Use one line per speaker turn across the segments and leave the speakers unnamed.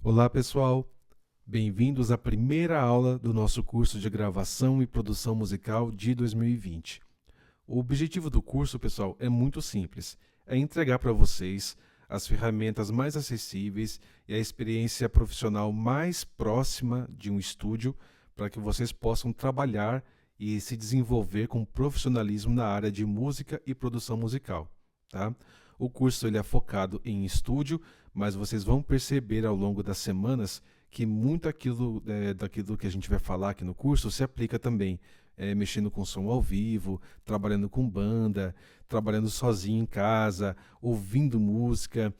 Olá, pessoal! Bem-vindos à primeira aula do nosso curso de gravação e produção musical de 2020. O objetivo do curso, pessoal, é muito simples: é entregar para vocês as ferramentas mais acessíveis e a experiência profissional mais próxima de um estúdio para que vocês possam trabalhar e se desenvolver com profissionalismo na área de música e produção musical, tá? O curso ele é focado em estúdio, mas vocês vão perceber ao longo das semanas que muito daquilo que a gente vai falar aqui no curso se aplica também, mexendo com som ao vivo, trabalhando com banda, trabalhando sozinho em casa, ouvindo música,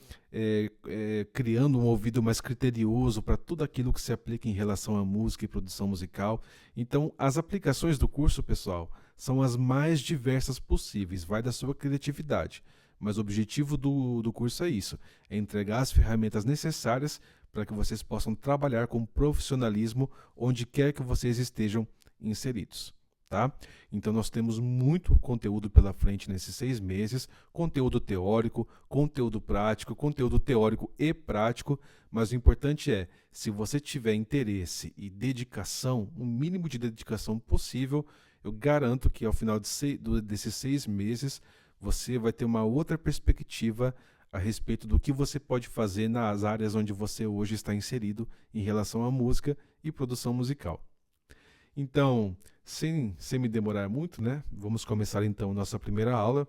criando um ouvido mais criterioso para tudo aquilo que se aplica em relação à música e produção musical. Então, as aplicações do curso, pessoal, são as mais diversas possíveis, vai da sua criatividade. Mas o objetivo do curso é isso: é entregar as ferramentas necessárias para que vocês possam trabalhar com profissionalismo onde quer que vocês estejam inseridos. Tá? Então nós temos muito conteúdo pela frente nesses 6 meses, conteúdo teórico, conteúdo prático, conteúdo teórico e prático, mas o importante é, se você tiver interesse e dedicação, o mínimo de dedicação possível, eu garanto que ao final desses 6 meses, você vai ter uma outra perspectiva a respeito do que você pode fazer nas áreas onde você hoje está inserido em relação à música e produção musical. Então, sem me demorar muito, né? Vamos começar então nossa primeira aula.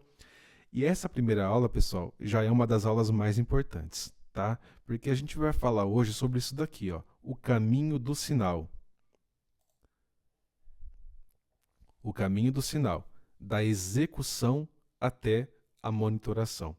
E essa primeira aula, pessoal, já é uma das aulas mais importantes, tá? Porque a gente vai falar hoje sobre isso daqui, ó, o caminho do sinal. O caminho do sinal, da execução até a monitoração.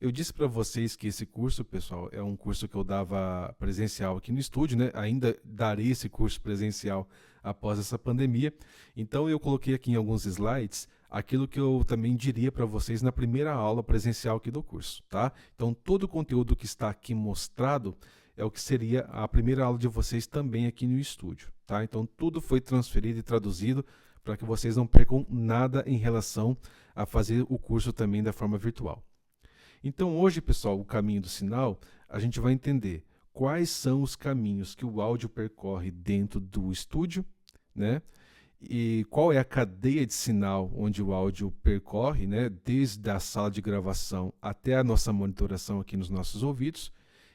Eu disse para vocês que esse curso, pessoal, é um curso que eu dava presencial aqui no estúdio, né? Ainda darei esse curso presencial após essa pandemia. Então eu coloquei aqui em alguns slides aquilo que eu também diria para vocês na primeira aula presencial aqui do curso, tá? Então todo o conteúdo que está aqui mostrado é o que seria a primeira aula de vocês também aqui no estúdio, tá? Então tudo foi transferido e traduzido para que vocês não percam nada em relação a fazer o curso também da forma virtual. Então hoje, pessoal, o caminho do sinal, a gente vai entender quais são os caminhos que o áudio percorre dentro do estúdio, né? E qual é a cadeia de sinal onde o áudio percorre, né? Desde a sala de gravação até a nossa monitoração aqui nos nossos ouvidos,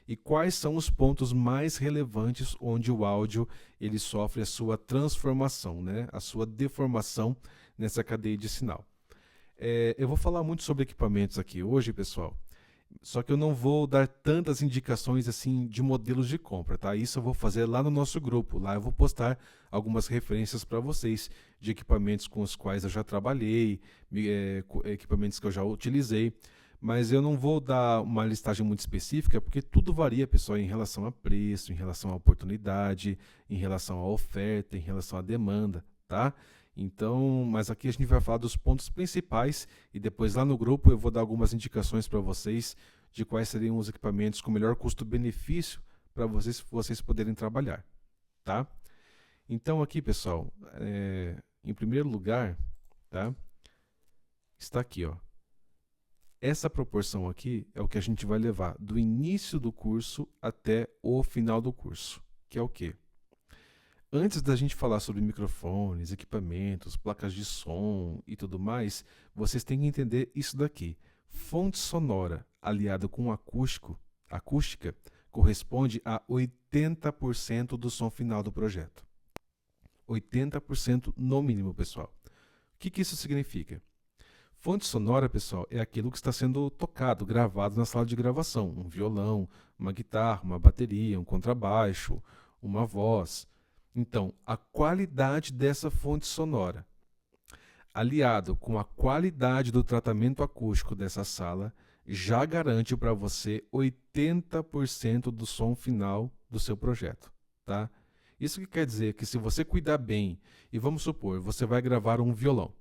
e quais são os pontos mais relevantes onde o áudio ele sofre a sua transformação, né? A sua deformação nessa cadeia de sinal. Eu vou falar muito sobre equipamentos aqui hoje, pessoal, só que eu não vou dar tantas indicações assim de modelos de compra, tá? Isso eu vou fazer lá no nosso grupo. Lá eu vou postar algumas referências para vocês de equipamentos com os quais eu já trabalhei, equipamentos que eu já utilizei, mas eu não vou dar uma listagem muito específica, porque tudo varia, pessoal, em relação a preço, em relação à oportunidade, em relação à oferta, em relação à demanda, tá? Então, mas aqui a gente vai falar dos pontos principais e depois lá no grupo eu vou dar algumas indicações para vocês de quais seriam os equipamentos com melhor custo-benefício para vocês poderem trabalhar, tá? Então aqui, pessoal, em primeiro lugar, tá? Está aqui, ó. Essa proporção aqui é o que a gente vai levar do início do curso até o final do curso, que é o quê? Antes da gente falar sobre microfones, equipamentos, placas de som e tudo mais, vocês têm que entender isso daqui. Fonte sonora aliada com acústica, corresponde a 80% do som final do projeto. 80% no mínimo, pessoal. O que isso significa? Fonte sonora, pessoal, é aquilo que está sendo tocado, gravado na sala de gravação. Um violão, uma guitarra, uma bateria, um contrabaixo, uma voz. Então, a qualidade dessa fonte sonora, aliado com a qualidade do tratamento acústico dessa sala, já garante para você 80% do som final do seu projeto, tá? Isso que quer dizer que se você cuidar bem, e vamos supor, você vai gravar um violão,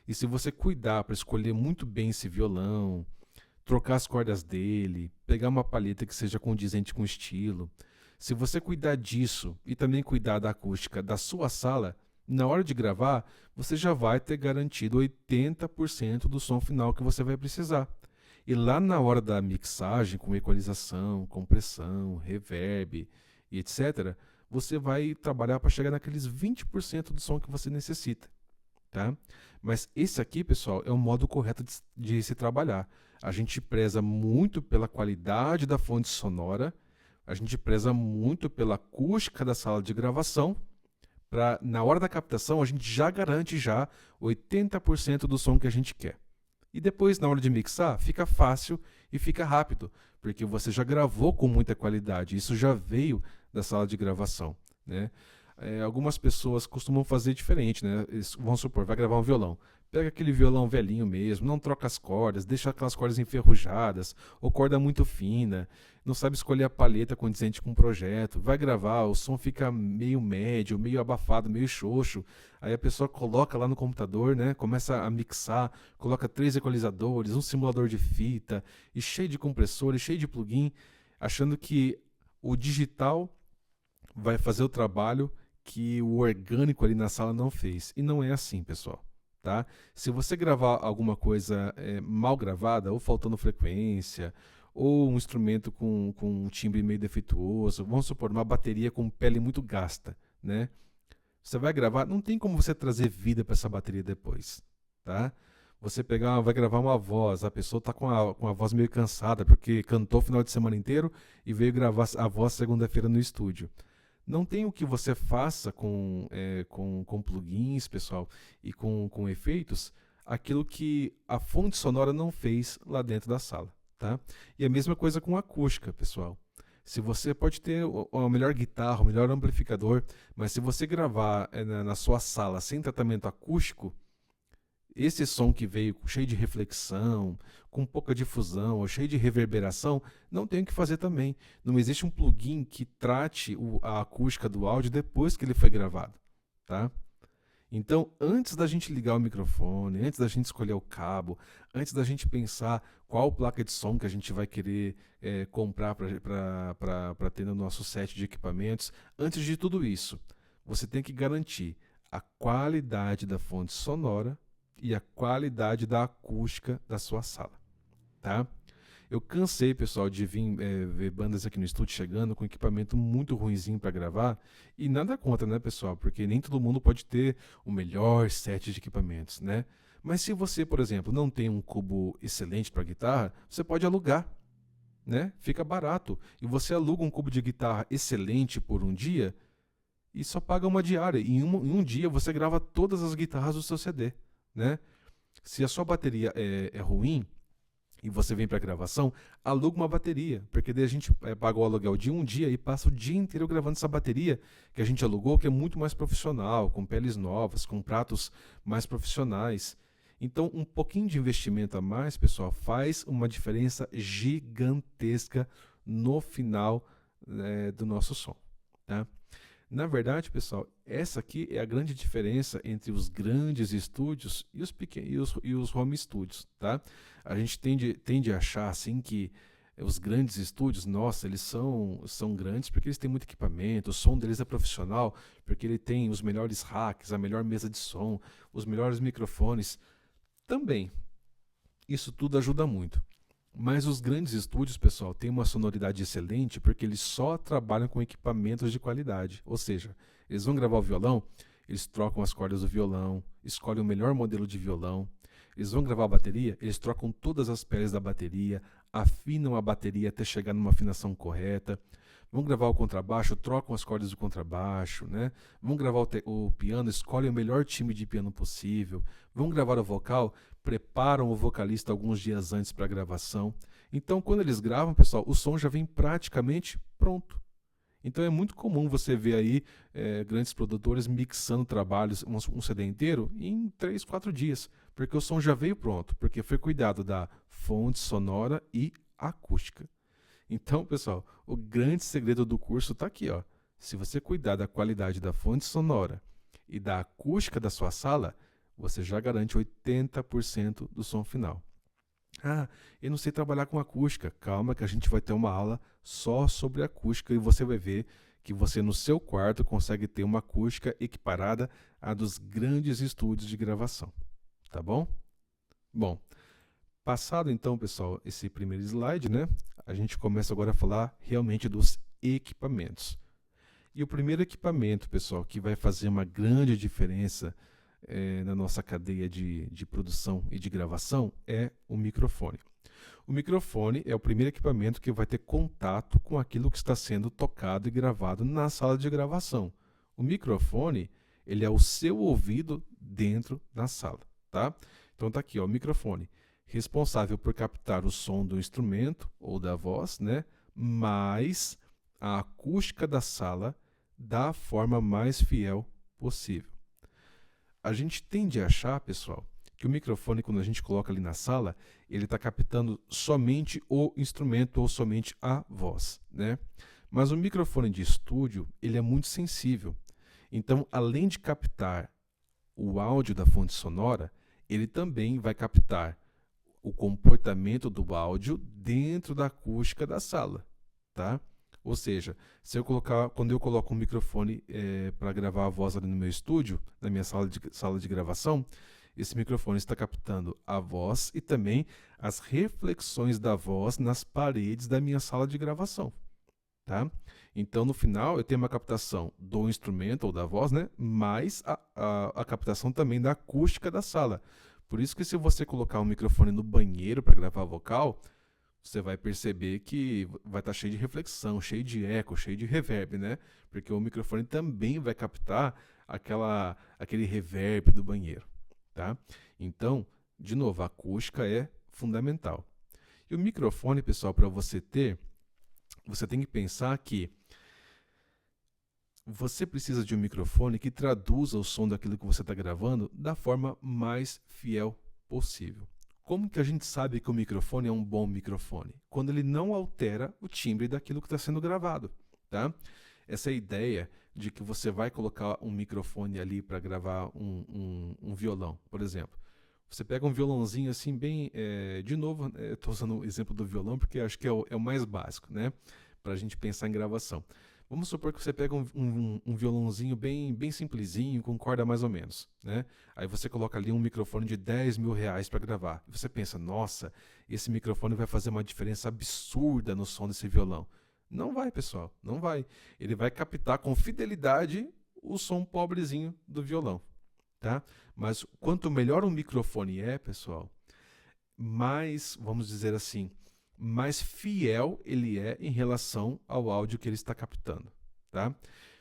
e se você cuidar para escolher muito bem esse violão, trocar as cordas dele, pegar uma palheta que seja condizente com o estilo, se você cuidar disso e também cuidar da acústica da sua sala, na hora de gravar, você já vai ter garantido 80% do som final que você vai precisar. E lá na hora da mixagem, com equalização, compressão, reverb e etc., você vai trabalhar para chegar naqueles 20% do som que você necessita, tá? Mas esse aqui, pessoal, é o modo correto de se trabalhar. A gente preza muito pela qualidade da fonte sonora, a gente preza muito pela acústica da sala de gravação, para na hora da captação a gente já garante já 80% do som que a gente quer. E depois, na hora de mixar, fica fácil e fica rápido, porque você já gravou com muita qualidade, isso já veio da sala de gravação, né? Algumas pessoas costumam fazer diferente, né? Vamos supor, vai gravar um violão. Pega aquele violão velhinho mesmo, não troca as cordas, deixa aquelas cordas enferrujadas, ou corda muito fina, não sabe escolher a palheta condizente com o projeto. Vai gravar, o som fica meio médio, meio abafado, meio xoxo. Aí a pessoa coloca lá no computador, né? Começa a mixar, coloca 3 equalizadores, um simulador de fita, e cheio de compressores, cheio de plugin, achando que o digital vai fazer o trabalho que o orgânico ali na sala não fez. E não é assim, pessoal. Tá? Se você gravar alguma coisa mal gravada, ou faltando frequência, ou um instrumento com um timbre meio defeituoso, vamos supor, uma bateria com pele muito gasta, né? Você vai gravar, não tem como você trazer vida para essa bateria depois, tá? Você vai gravar uma voz, a pessoa está com a voz meio cansada, porque cantou o final de semana inteiro e veio gravar a voz segunda-feira no estúdio. Não tem o que você faça com plugins, pessoal, e com efeitos, aquilo que a fonte sonora não fez lá dentro da sala, tá? E a mesma coisa com acústica, pessoal. Se você pode ter a melhor guitarra, o melhor amplificador, mas se você gravar na sua sala sem tratamento acústico, esse som que veio cheio de reflexão, com pouca difusão ou cheio de reverberação, não tem o que fazer também. Não existe um plugin que trate a acústica do áudio depois que ele foi gravado, tá? Então, antes da gente ligar o microfone, antes da gente escolher o cabo, antes da gente pensar qual placa de som que a gente vai querer comprar para ter no nosso set de equipamentos, antes de tudo isso, você tem que garantir a qualidade da fonte sonora e a qualidade da acústica da sua sala, tá? Eu cansei, pessoal, de vir ver bandas aqui no estúdio chegando com equipamento muito ruinzinho para gravar, e nada contra, né, pessoal? Porque nem todo mundo pode ter o melhor set de equipamentos, né? Mas se você, por exemplo, não tem um cubo excelente para guitarra, você pode alugar, né? Fica barato. E você aluga um cubo de guitarra excelente por um dia e só paga uma diária. E em um dia você grava todas as guitarras do seu CD, né? Se a sua bateria é ruim e você vem para gravação, aluga uma bateria, porque daí a gente paga o aluguel de um dia e passa o dia inteiro gravando essa bateria que a gente alugou, que é muito mais profissional, com peles novas, com pratos mais profissionais. Então, um pouquinho de investimento a mais, pessoal, faz uma diferença gigantesca no final do nosso som, tá? Na verdade, pessoal, essa aqui é a grande diferença entre os grandes estúdios e os pequenos e os home studios, tá? A gente tende a achar assim que os grandes estúdios, nossa, eles são grandes porque eles têm muito equipamento, o som deles é profissional, porque ele tem os melhores racks, a melhor mesa de som, os melhores microfones. Também, isso tudo ajuda muito. Mas os grandes estúdios, pessoal, têm uma sonoridade excelente porque eles só trabalham com equipamentos de qualidade. Ou seja, eles vão gravar o violão, eles trocam as cordas do violão, escolhem o melhor modelo de violão. Eles vão gravar a bateria, eles trocam todas as peles da bateria, afinam a bateria até chegar numa afinação correta. Vão gravar o contrabaixo, trocam as cordas do contrabaixo, né? Vão gravar o piano, escolhem o melhor time de piano possível. Vão gravar o vocal, preparam o vocalista alguns dias antes para a gravação. Então, quando eles gravam, pessoal, o som já vem praticamente pronto. Então é muito comum você ver aí grandes produtores mixando trabalhos, um CD inteiro, em 3, 4 dias, porque o som já veio pronto, porque foi cuidado da fonte sonora e acústica. Então, pessoal, o grande segredo do curso está aqui, ó. Se você cuidar da qualidade da fonte sonora e da acústica da sua sala, você já garante 80% do som final. Ah, eu não sei trabalhar com acústica. Calma que a gente vai ter uma aula só sobre acústica e você vai ver que você no seu quarto consegue ter uma acústica equiparada à dos grandes estúdios de gravação. Tá bom? Bom, Passado então, pessoal, esse primeiro slide, né? A gente começa agora a falar realmente dos equipamentos. E o primeiro equipamento, pessoal, que vai fazer uma grande diferença na nossa cadeia de produção e de gravação é o microfone. O microfone é o primeiro equipamento que vai ter contato com aquilo que está sendo tocado e gravado na sala de gravação. O microfone, ele é o seu ouvido dentro da sala, tá? Então tá aqui, ó, o microfone, responsável por captar o som do instrumento ou da voz, né? Mais a acústica da sala da forma mais fiel possível. A gente tende a achar, pessoal, que o microfone, quando a gente coloca ali na sala, ele está captando somente o instrumento ou somente a voz, né? Mas o microfone de estúdio, ele é muito sensível. Então, além de captar o áudio da fonte sonora, ele também vai captar o comportamento do áudio dentro da acústica da sala, tá? Ou seja, quando eu coloco um microfone para gravar a voz ali no meu estúdio, na minha sala de gravação, esse microfone está captando a voz e também as reflexões da voz nas paredes da minha sala de gravação, tá? Então, no final, eu tenho uma captação do instrumento ou da voz, né? Mais a captação também da acústica da sala. Por isso que se você colocar um microfone no banheiro para gravar vocal, você vai perceber que vai estar cheio de reflexão, cheio de eco, cheio de reverb, né? Porque o microfone também vai captar aquele reverb do banheiro, tá? Então, de novo, a acústica é fundamental. E o microfone, pessoal, para você ter, você tem que pensar que você precisa de um microfone que traduza o som daquilo que você está gravando da forma mais fiel possível. Como que a gente sabe que o microfone é um bom microfone? Quando ele não altera o timbre daquilo que está sendo gravado, tá? Essa ideia de que você vai colocar um microfone ali para gravar um violão, por exemplo. Você pega um violãozinho assim bem... de novo, estou usando o exemplo do violão porque acho que é o mais básico, né? Para a gente pensar em gravação. Vamos supor que você pega um violãozinho bem simplesinho, com corda mais ou menos, né? Aí você coloca ali um microfone de R$10.000 para gravar. E você pensa, nossa, esse microfone vai fazer uma diferença absurda no som desse violão. Não vai, pessoal, não vai. Ele vai captar com fidelidade o som pobrezinho do violão, tá? Mas quanto melhor o microfone é, pessoal, mais, vamos dizer assim, mais fiel ele é em relação ao áudio que ele está captando, tá?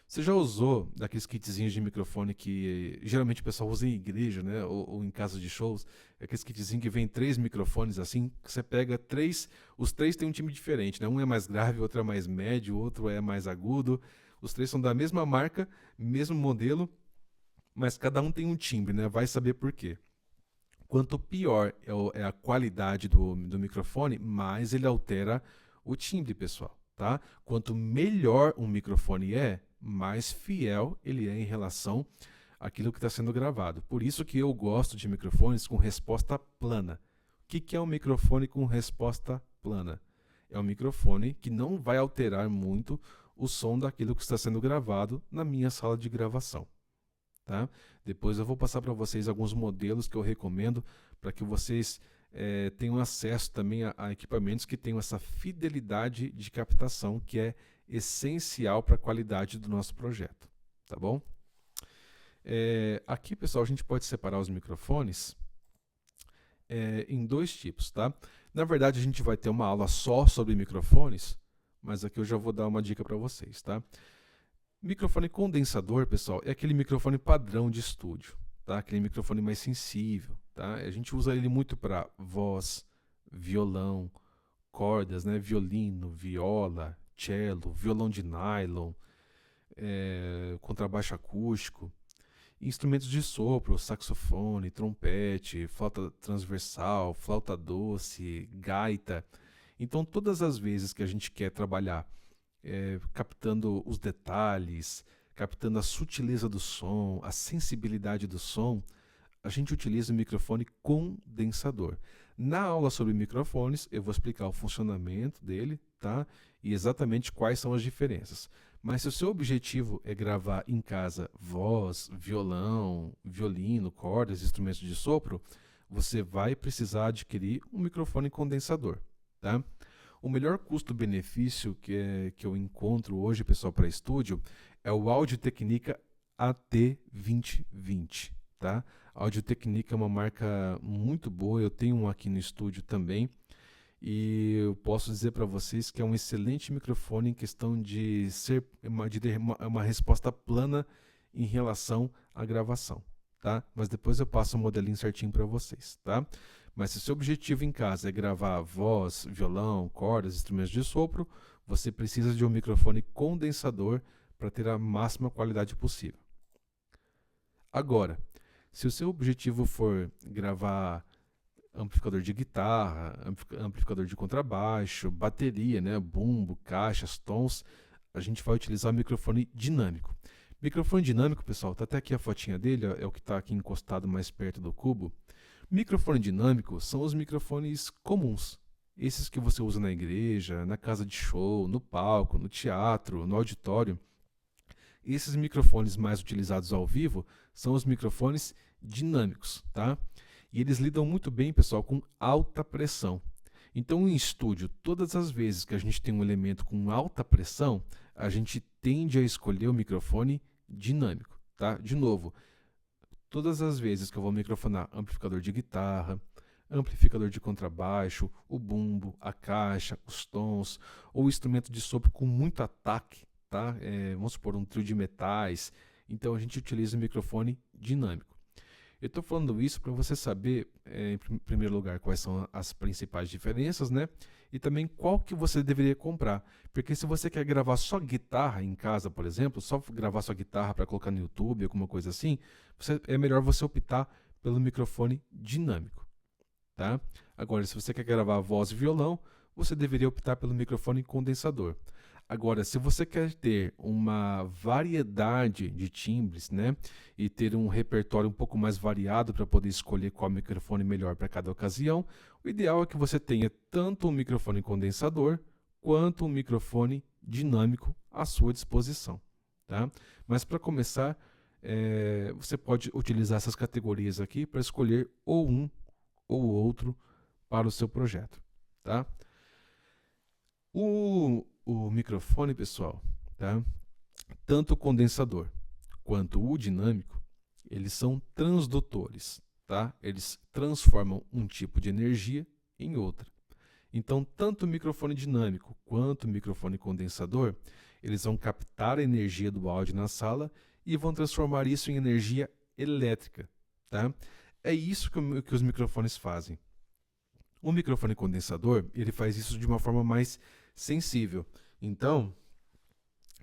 Você já usou daqueles kitzinhos de microfone que geralmente o pessoal usa em igreja, né? Ou em casa de shows, aqueles kitzinhos que vem 3 microfones assim, que você pega 3, os 3 têm um timbre diferente, né? Um é mais grave, outro é mais médio, outro é mais agudo. Os 3 são da mesma marca, mesmo modelo, mas cada um tem um timbre, né? Vai saber por quê. Quanto pior é a qualidade do microfone, mais ele altera o timbre, pessoal, tá? Quanto melhor um microfone é, mais fiel ele é em relação àquilo que está sendo gravado. Por isso que eu gosto de microfones com resposta plana. O que é um microfone com resposta plana? É um microfone que não vai alterar muito o som daquilo que está sendo gravado na minha sala de gravação. Tá? Depois eu vou passar para vocês alguns modelos que eu recomendo para que vocês tenham acesso também a equipamentos que tenham essa fidelidade de captação que é essencial para a qualidade do nosso projeto, tá bom? Aqui, pessoal, a gente pode separar os microfones em 2 tipos, tá? Na verdade, a gente vai ter uma aula só sobre microfones, mas aqui eu já vou dar uma dica para vocês, tá? Microfone condensador, pessoal, é aquele microfone padrão de estúdio, tá? Aquele microfone mais sensível, tá? A gente usa ele muito para voz, violão, cordas, né? Violino, viola, cello, violão de nylon, contrabaixo acústico, instrumentos de sopro, saxofone, trompete, flauta transversal, flauta doce, gaita. Então, todas as vezes que a gente quer trabalhar captando os detalhes, captando a sutileza do som, a sensibilidade do som, a gente utiliza o microfone condensador. Na aula sobre microfones, eu vou explicar o funcionamento dele, tá? E exatamente quais são as diferenças. Mas se o seu objetivo é gravar em casa voz, violão, violino, cordas, instrumentos de sopro, você vai precisar adquirir um microfone condensador, tá? O melhor custo-benefício que eu encontro hoje, pessoal, para estúdio, é o Audio-Technica AT2020, tá? A Audio-Technica é uma marca muito boa, eu tenho um aqui no estúdio também, e eu posso dizer para vocês que é um excelente microfone em questão de ter uma resposta plana em relação à gravação, tá? Mas depois eu passo o modelinho certinho para vocês, tá? Mas se o seu objetivo em casa é gravar voz, violão, cordas, instrumentos de sopro, você precisa de um microfone condensador para ter a máxima qualidade possível. Agora, se o seu objetivo for gravar amplificador de guitarra, amplificador de contrabaixo, bateria, né, bumbo, caixas, tons, a gente vai utilizar o microfone dinâmico. Microfone dinâmico, pessoal, tá até aqui a fotinha dele, ó, é o que está aqui encostado mais perto do cubo. Microfone dinâmico são os microfones comuns, esses que você usa na igreja, na casa de show, no palco, no teatro, no auditório. Esses microfones mais utilizados ao vivo são os microfones dinâmicos, tá? E eles lidam muito bem, pessoal, com alta pressão. Então, em estúdio, todas as vezes que a gente tem um elemento com alta pressão, a gente tende a escolher o microfone dinâmico, tá? De novo, todas as vezes que eu vou microfonar amplificador de guitarra, amplificador de contrabaixo, o bumbo, a caixa, os tons, ou instrumento de sopro com muito ataque, tá? Vamos supor um trio de metais, então a gente utiliza o microfone dinâmico. Eu estou falando isso para você saber, em primeiro lugar, quais são as principais diferenças, né? E também qual que você deveria comprar. Porque se você quer gravar só guitarra em casa, por exemplo, só gravar sua guitarra para colocar no YouTube, alguma coisa assim, é melhor você optar pelo microfone dinâmico, tá? Agora, se você quer gravar voz e violão, você deveria optar pelo microfone condensador. Agora, se você quer ter uma variedade de timbres, né, e ter um repertório um pouco mais variado para poder escolher qual microfone melhor para cada ocasião, o ideal é que você tenha tanto um microfone condensador quanto um microfone dinâmico à sua disposição, tá? Mas para começar, você pode utilizar essas categorias aqui para escolher ou um ou outro para o seu projeto, tá? O microfone, pessoal, tá? Tanto o condensador quanto o dinâmico, eles são transdutores, tá? Eles transformam um tipo de energia em outra. Então, tanto o microfone dinâmico quanto o microfone condensador, eles vão captar a energia do áudio na sala e vão transformar isso em energia elétrica, tá? É isso que os microfones fazem. O microfone condensador, ele faz isso de uma forma mais sensível. Então,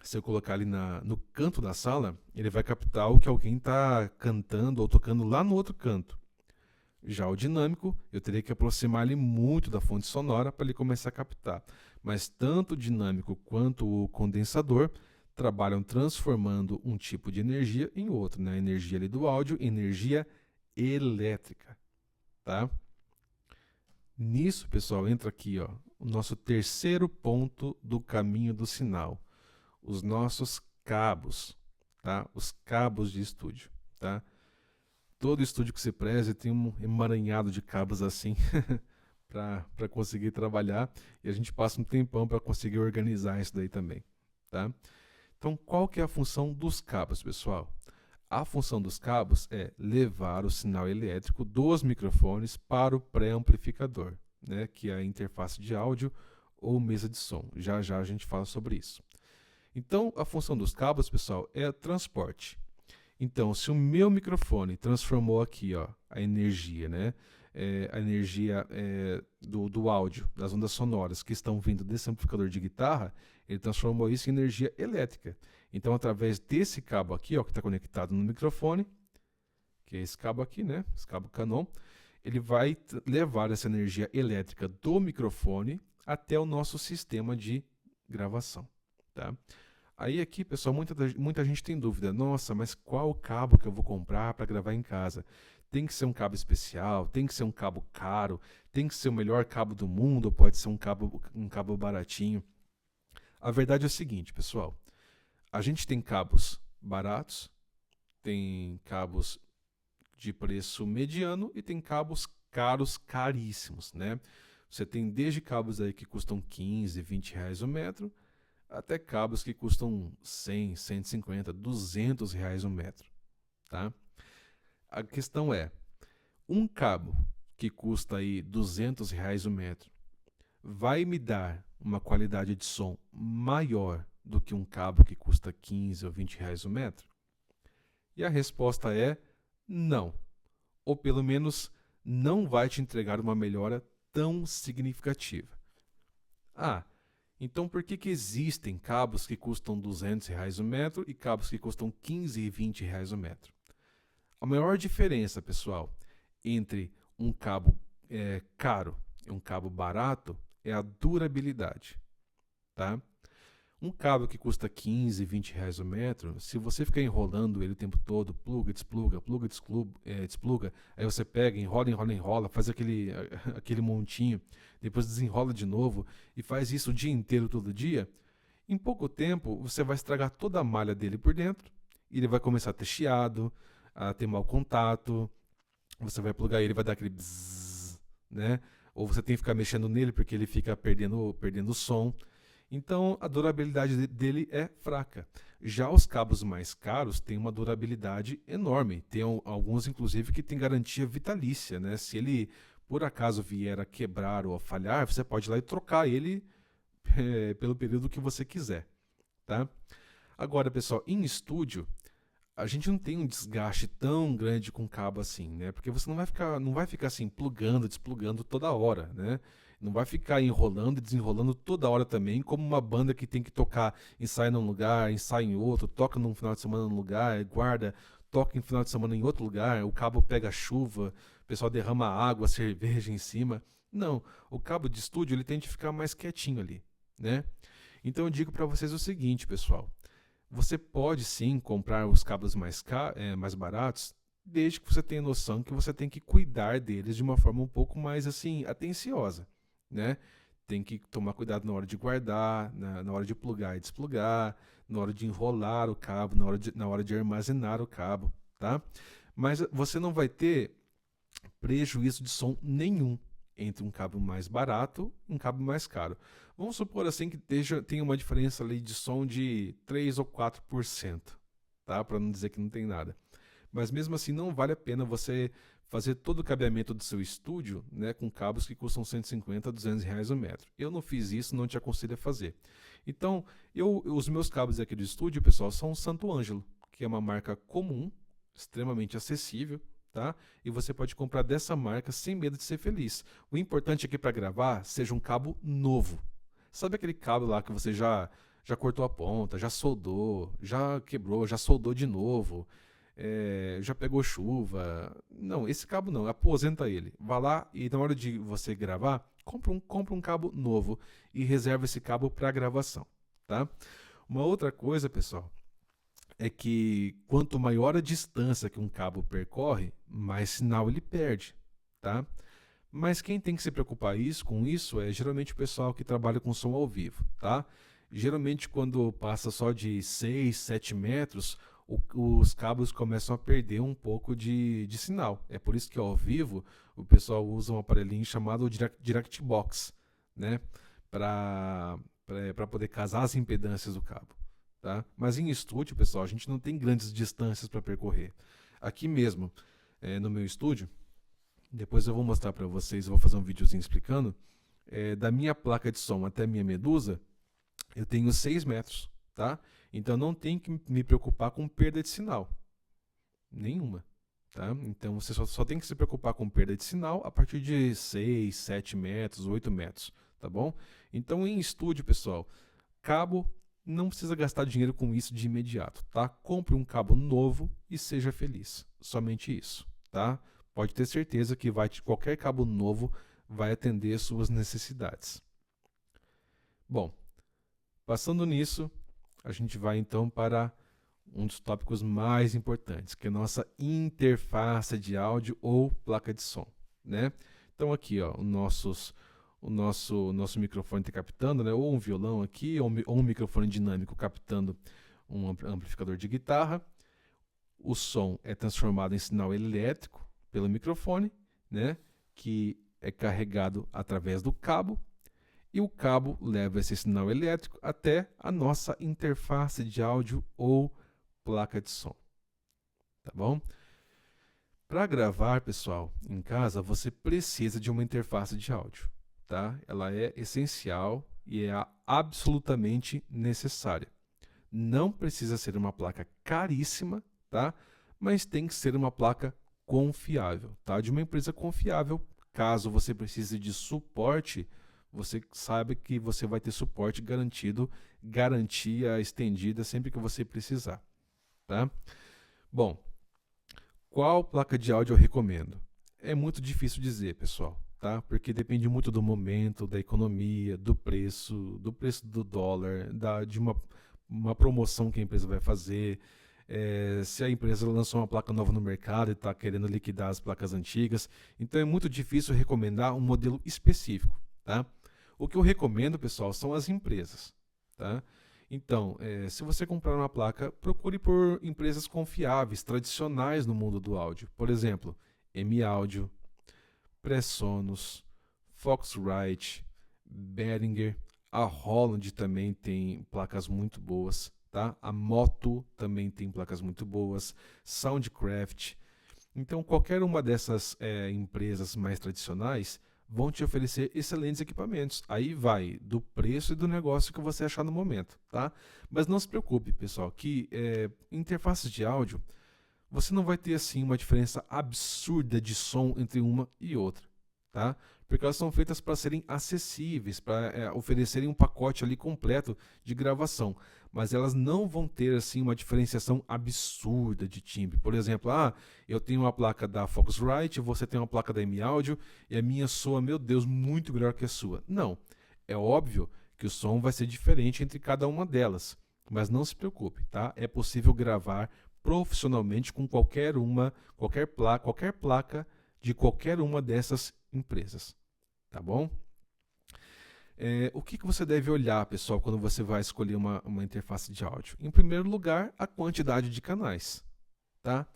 se eu colocar ali no canto da sala, ele vai captar o que alguém está cantando ou tocando lá no outro canto. Já o dinâmico, eu teria que aproximar ele muito da fonte sonora para ele começar a captar. Mas tanto o dinâmico quanto o condensador trabalham transformando um tipo de energia em outro, né? A energia ali do áudio, energia elétrica, tá? Nisso, pessoal, entra aqui, ó, o nosso terceiro ponto do caminho do sinal, os nossos cabos, tá? Os cabos de estúdio, tá? Todo estúdio que você preze tem um emaranhado de cabos assim para conseguir trabalhar, e a gente passa um tempão para conseguir organizar isso daí também, tá? Então, qual que é a função dos cabos, pessoal? A função dos cabos é levar o sinal elétrico dos microfones para o pré-amplificador, né, que é a interface de áudio ou mesa de som. Já já a gente fala sobre isso. Então, a função dos cabos, pessoal, é transporte. Então, se o meu microfone transformou aqui, ó, a energia, né, a energia do áudio, das ondas sonoras que estão vindo desse amplificador de guitarra, ele transformou isso em energia elétrica. Então, através desse cabo aqui, ó, que está conectado no microfone, que é esse cabo aqui, né, esse cabo Canon, ele vai levar essa energia elétrica do microfone até o nosso sistema de gravação, tá? Aí aqui, pessoal, muita gente tem dúvida. Nossa, mas qual cabo que eu vou comprar para gravar em casa? Tem que ser um cabo especial? Tem que ser um cabo caro? Tem que ser o melhor cabo do mundo? Ou pode ser um cabo baratinho? A verdade é o seguinte, pessoal. A gente tem cabos baratos, tem cabos de preço mediano e tem cabos caros, caríssimos, né? Você tem desde cabos aí que custam 15, 20 reais o metro, até cabos que custam 100, 150, 200 reais o metro, tá? A questão é, um cabo que custa aí 200 reais o metro vai me dar uma qualidade de som maior do que um cabo que custa 15 ou 20 reais o metro? E a resposta é não. Ou pelo menos não vai te entregar uma melhora tão significativa. Ah, então por que existem cabos que custam 200 reais o metro e cabos que custam 15 e 20 reais o metro? A maior diferença, pessoal, entre um cabo caro e um cabo barato é a durabilidade, tá? Um cabo que custa 15, 20 reais o metro, se você ficar enrolando ele o tempo todo, pluga, despluga, aí você pega, enrola, faz aquele montinho, depois desenrola de novo e faz isso o dia inteiro, todo dia, em pouco tempo você vai estragar toda a malha dele por dentro, e ele vai começar a ter chiado, a ter mau contato, você vai plugar ele, vai dar aquele bzzz, né? Ou você tem que ficar mexendo nele porque ele fica perdendo o som. Então a durabilidade dele é fraca. Já os cabos mais caros têm uma durabilidade enorme. Tem alguns, inclusive, que têm garantia vitalícia, né? Se ele por acaso vier a quebrar ou a falhar, você pode ir lá e trocar ele pelo período que você quiser, tá? Agora, pessoal, em estúdio, a gente não tem um desgaste tão grande com cabo assim, né? Porque você não vai ficar assim plugando, desplugando toda hora, né? Não vai ficar enrolando e desenrolando toda hora também, como uma banda que tem que tocar, ensaia num lugar, ensaia em outro, toca num final de semana num lugar, guarda, toca em final de semana em outro lugar, o cabo pega chuva, o pessoal derrama água, cerveja em cima. Não, o cabo de estúdio ele tem que ficar mais quietinho ali, né? Então eu digo para vocês o seguinte, pessoal. Você pode sim comprar os cabos mais baratos, desde que você tenha noção que você tem que cuidar deles de uma forma um pouco mais assim atenciosa, né? Tem que tomar cuidado na hora de guardar, na hora de plugar e desplugar, na hora de enrolar o cabo, na hora de armazenar o cabo, tá? Mas você não vai ter prejuízo de som nenhum entre um cabo mais barato e um cabo mais caro. Vamos supor assim que tenha uma diferença ali de som de 3 ou 4%, tá? Para não dizer que não tem nada. Mas mesmo assim não vale a pena você fazer todo o cabeamento do seu estúdio, né, com cabos que custam 150 a 200 reais o metro. Eu não fiz isso, não te aconselho a fazer. Então, os meus cabos aqui do estúdio, pessoal, são Santo Ângelo, que é uma marca comum, extremamente acessível, tá? E você pode comprar dessa marca sem medo de ser feliz. O importante aqui para gravar seja um cabo novo. Sabe aquele cabo lá que você já cortou a ponta, já soldou, já quebrou, já soldou de novo, já pegou chuva? Não, esse cabo não, aposenta ele. Vá lá e na hora de você gravar, compra um cabo novo e reserva esse cabo para gravação, tá? Uma outra coisa, pessoal, é que quanto maior a distância que um cabo percorre, mais sinal ele perde, tá? Mas quem tem que se preocupar com isso é geralmente o pessoal que trabalha com som ao vivo, tá? Geralmente quando passa só de 6, 7 metros, os cabos começam a perder um pouco de sinal. É por isso que ao vivo o pessoal usa um aparelhinho chamado Direct Box, né? Para poder casar as impedâncias do cabo. Tá? Mas em estúdio, pessoal, a gente não tem grandes distâncias para percorrer. Aqui mesmo, no meu estúdio, depois eu vou mostrar para vocês, eu vou fazer um videozinho explicando, da minha placa de som até a minha medusa, eu tenho 6 metros, tá? Então eu não tenho que me preocupar com perda de sinal. Nenhuma. Tá? Então você só tem que se preocupar com perda de sinal a partir de 6, 7 metros, 8 metros, tá bom? Então em estúdio, pessoal, cabo, não precisa gastar dinheiro com isso de imediato, tá? Compre um cabo novo e seja feliz. Somente isso, tá? Pode ter certeza que qualquer cabo novo vai atender suas necessidades. Bom, passando nisso, a gente vai então para um dos tópicos mais importantes, que é a nossa interface de áudio ou placa de som, né? Então aqui, ó, o nosso microfone está captando, né? Ou um violão aqui, ou um microfone dinâmico captando um amplificador de guitarra. O som é transformado em sinal elétrico pelo microfone, né? que é carregado através do cabo, e o cabo leva esse sinal elétrico até a nossa interface de áudio ou placa de som. Tá bom? Para gravar, pessoal, em casa, você precisa de uma interface de áudio, tá? Ela é essencial e é absolutamente necessária. Não precisa ser uma placa caríssima, tá? Mas tem que ser uma placa confiável, tá? De uma empresa confiável. Caso você precise de suporte, você sabe que você vai ter suporte garantido, garantia estendida sempre que você precisar, tá? Bom, qual placa de áudio eu recomendo? É muito difícil dizer, pessoal, tá? Porque depende muito do momento, da economia, do preço do dólar, de uma promoção que a empresa vai fazer, se a empresa lançou uma placa nova no mercado e está querendo liquidar as placas antigas. Então é muito difícil recomendar um modelo específico, tá? O que eu recomendo, pessoal, são as empresas, tá? Então, se você comprar uma placa, procure por empresas confiáveis, tradicionais no mundo do áudio. Por exemplo, M-Audio, Presonus, Foxrite, Behringer, a Holland também tem placas muito boas, tá? A Moto também tem placas muito boas, Soundcraft. Então, qualquer uma dessas empresas mais tradicionais vão te oferecer excelentes equipamentos. Aí vai do preço e do negócio que você achar no momento, tá? Mas não se preocupe, pessoal, que interfaces de áudio, você não vai ter assim uma diferença absurda de som entre uma e outra, tá? Porque elas são feitas para serem acessíveis, para oferecerem um pacote ali completo de gravação. Mas elas não vão ter assim uma diferenciação absurda de timbre. Por exemplo, eu tenho uma placa da Foxrite, você tem uma placa da M-Audio e a minha soa, meu Deus, muito melhor que a sua. Não, é óbvio que o som vai ser diferente entre cada uma delas, mas não se preocupe, tá? É possível gravar profissionalmente com qualquer placa de qualquer uma dessas empresas, tá bom? O que você deve olhar, pessoal, quando você vai escolher uma interface de áudio? Em primeiro lugar, a quantidade de canais, tá?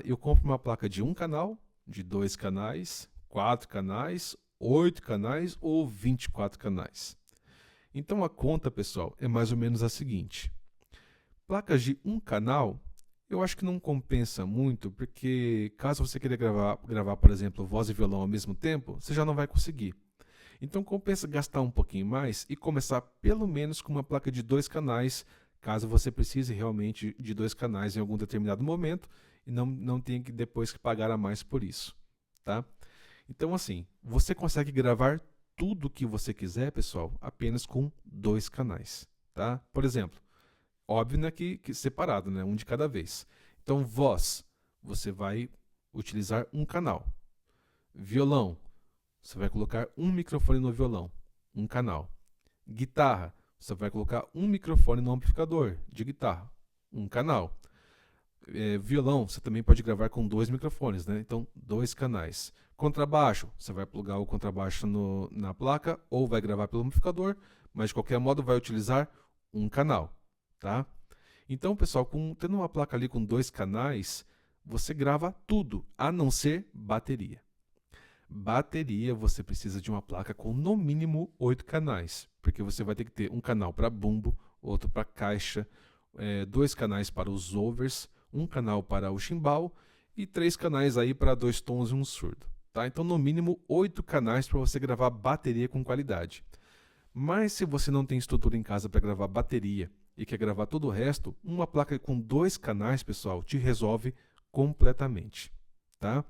Eu compro uma placa de 1 canal, de 2 canais, 4 canais, 8 canais ou 24 canais. Então a conta, pessoal, é mais ou menos a seguinte. Placas de 1 canal, eu acho que não compensa muito, porque caso você queira gravar, por exemplo, voz e violão ao mesmo tempo, você já não vai conseguir. Então compensa gastar um pouquinho mais e começar pelo menos com uma placa de 2 canais, caso você precise realmente de 2 canais em algum determinado momento e não tenha que depois que pagar a mais por isso, tá? Então assim, você consegue gravar tudo o que você quiser, pessoal, apenas com 2 canais, tá? Por exemplo, óbvio, né, que separado, né, um de cada vez. Então voz, você vai utilizar um canal. Violão, você vai colocar um microfone no violão, um canal. Guitarra, você vai colocar um microfone no amplificador de guitarra, um canal. Violão, você também pode gravar com 2 microfones, né? Então, 2 canais. Contrabaixo, você vai plugar o contrabaixo na placa ou vai gravar pelo amplificador, mas de qualquer modo vai utilizar um canal, tá? Então, pessoal, tendo uma placa ali com 2 canais, você grava tudo, a não ser bateria. Bateria, você precisa de uma placa com no mínimo 8 canais, porque você vai ter que ter um canal para bumbo, outro para caixa, 2 canais para os overs, um canal para o chimbal e 3 canais aí para 2 tons e um surdo. Tá? Então, no mínimo 8 canais para você gravar bateria com qualidade. Mas se você não tem estrutura em casa para gravar bateria e quer gravar todo o resto, uma placa com 2 canais, pessoal, te resolve completamente, tá?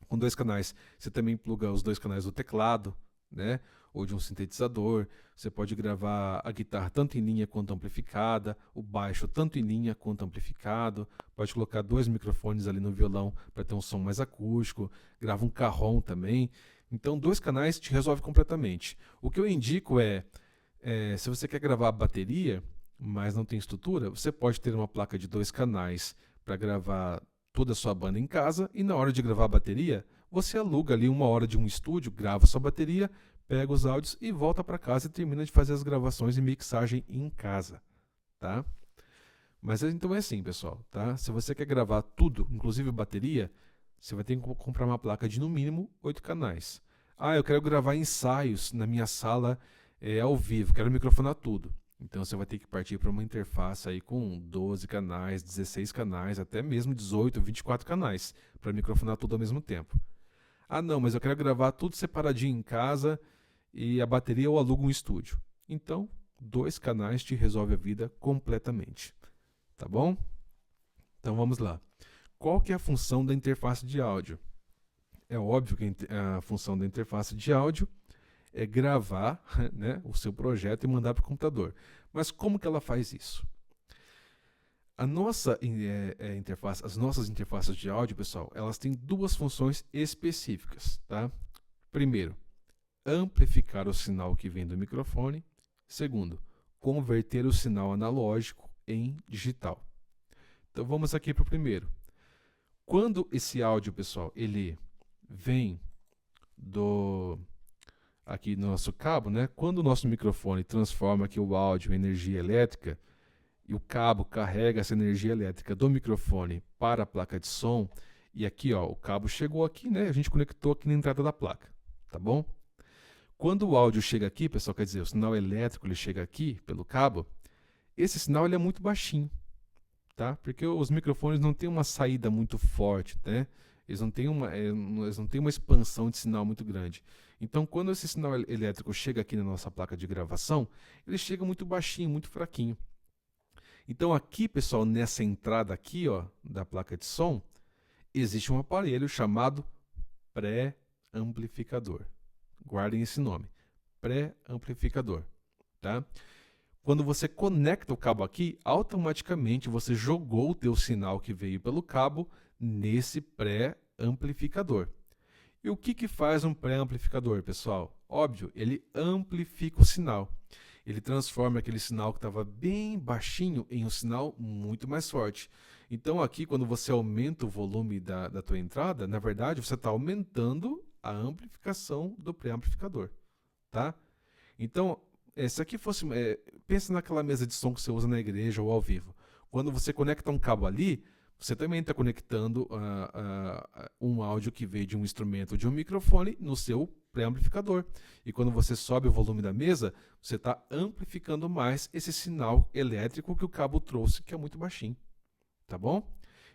Com 2 canais, você também pluga os 2 canais do teclado, né? Ou de um sintetizador. Você pode gravar a guitarra tanto em linha quanto amplificada, o baixo tanto em linha quanto amplificado. Pode colocar 2 microfones ali no violão para ter um som mais acústico. Grava um carrom também. Então, 2 canais te resolve completamente. O que eu indico se você quer gravar a bateria, mas não tem estrutura, você pode ter uma placa de 2 canais para gravar toda a sua banda em casa e na hora de gravar a bateria, você aluga ali 1 hora de um estúdio, grava sua bateria, pega os áudios e volta para casa e termina de fazer as gravações e mixagem em casa, tá? Mas então é assim, pessoal, tá? Se você quer gravar tudo, inclusive bateria, Você vai ter que comprar uma placa de no mínimo 8 canais. Ah, eu quero gravar ensaios na minha sala ao vivo, quero microfonar tudo. Então você vai ter que partir para uma interface aí com 12 canais, 16 canais, até mesmo 18, 24 canais, para microfonar tudo ao mesmo tempo. Ah, não, mas eu quero gravar tudo separadinho em casa e a bateria eu alugo um estúdio. Então, 2 canais te resolve a vida completamente. Tá bom? Então vamos lá. Qual que é a função da interface de áudio? É óbvio que a função da interface de áudio é gravar, né, o seu projeto e mandar para o computador. Mas como que ela faz isso? A nossa interface, as nossas interfaces de áudio, pessoal, elas têm 2 funções específicas, tá? Primeiro, amplificar o sinal que vem do microfone. Segundo, converter o sinal analógico em digital. Então vamos aqui para o primeiro. Quando esse áudio, pessoal, ele vem aqui no nosso cabo, né? Quando o nosso microfone transforma aqui o áudio em energia elétrica e o cabo carrega essa energia elétrica do microfone para a placa de som, e aqui, ó, o cabo chegou aqui, né? A gente conectou aqui na entrada da placa, tá bom? Quando o áudio chega aqui, pessoal, quer dizer, o sinal elétrico ele chega aqui pelo cabo, esse sinal ele é muito baixinho, tá? Porque os microfones não têm uma saída muito forte, né? Eles não têm uma expansão de sinal muito grande. Então, quando esse sinal elétrico chega aqui na nossa placa de gravação, ele chega muito baixinho, muito fraquinho. Então, aqui, pessoal, nessa entrada aqui, ó, da placa de som, existe um aparelho chamado pré-amplificador. Guardem esse nome, pré-amplificador, tá? Quando você conecta o cabo aqui, automaticamente você jogou o teu sinal que veio pelo cabo nesse pré-amplificador. E o que faz um pré-amplificador, pessoal? Óbvio, ele amplifica o sinal. Ele transforma aquele sinal que estava bem baixinho em um sinal muito mais forte. Então aqui, quando você aumenta o volume da tua entrada, na verdade, você está aumentando a amplificação do pré-amplificador, tá? Então, se aqui fosse... pensa naquela mesa de som que você usa na igreja ou ao vivo. Quando você conecta um cabo ali, você também está conectando um áudio que veio de um instrumento ou de um microfone no seu pré-amplificador. E quando você sobe o volume da mesa, você está amplificando mais esse sinal elétrico que o cabo trouxe, que é muito baixinho. Tá bom?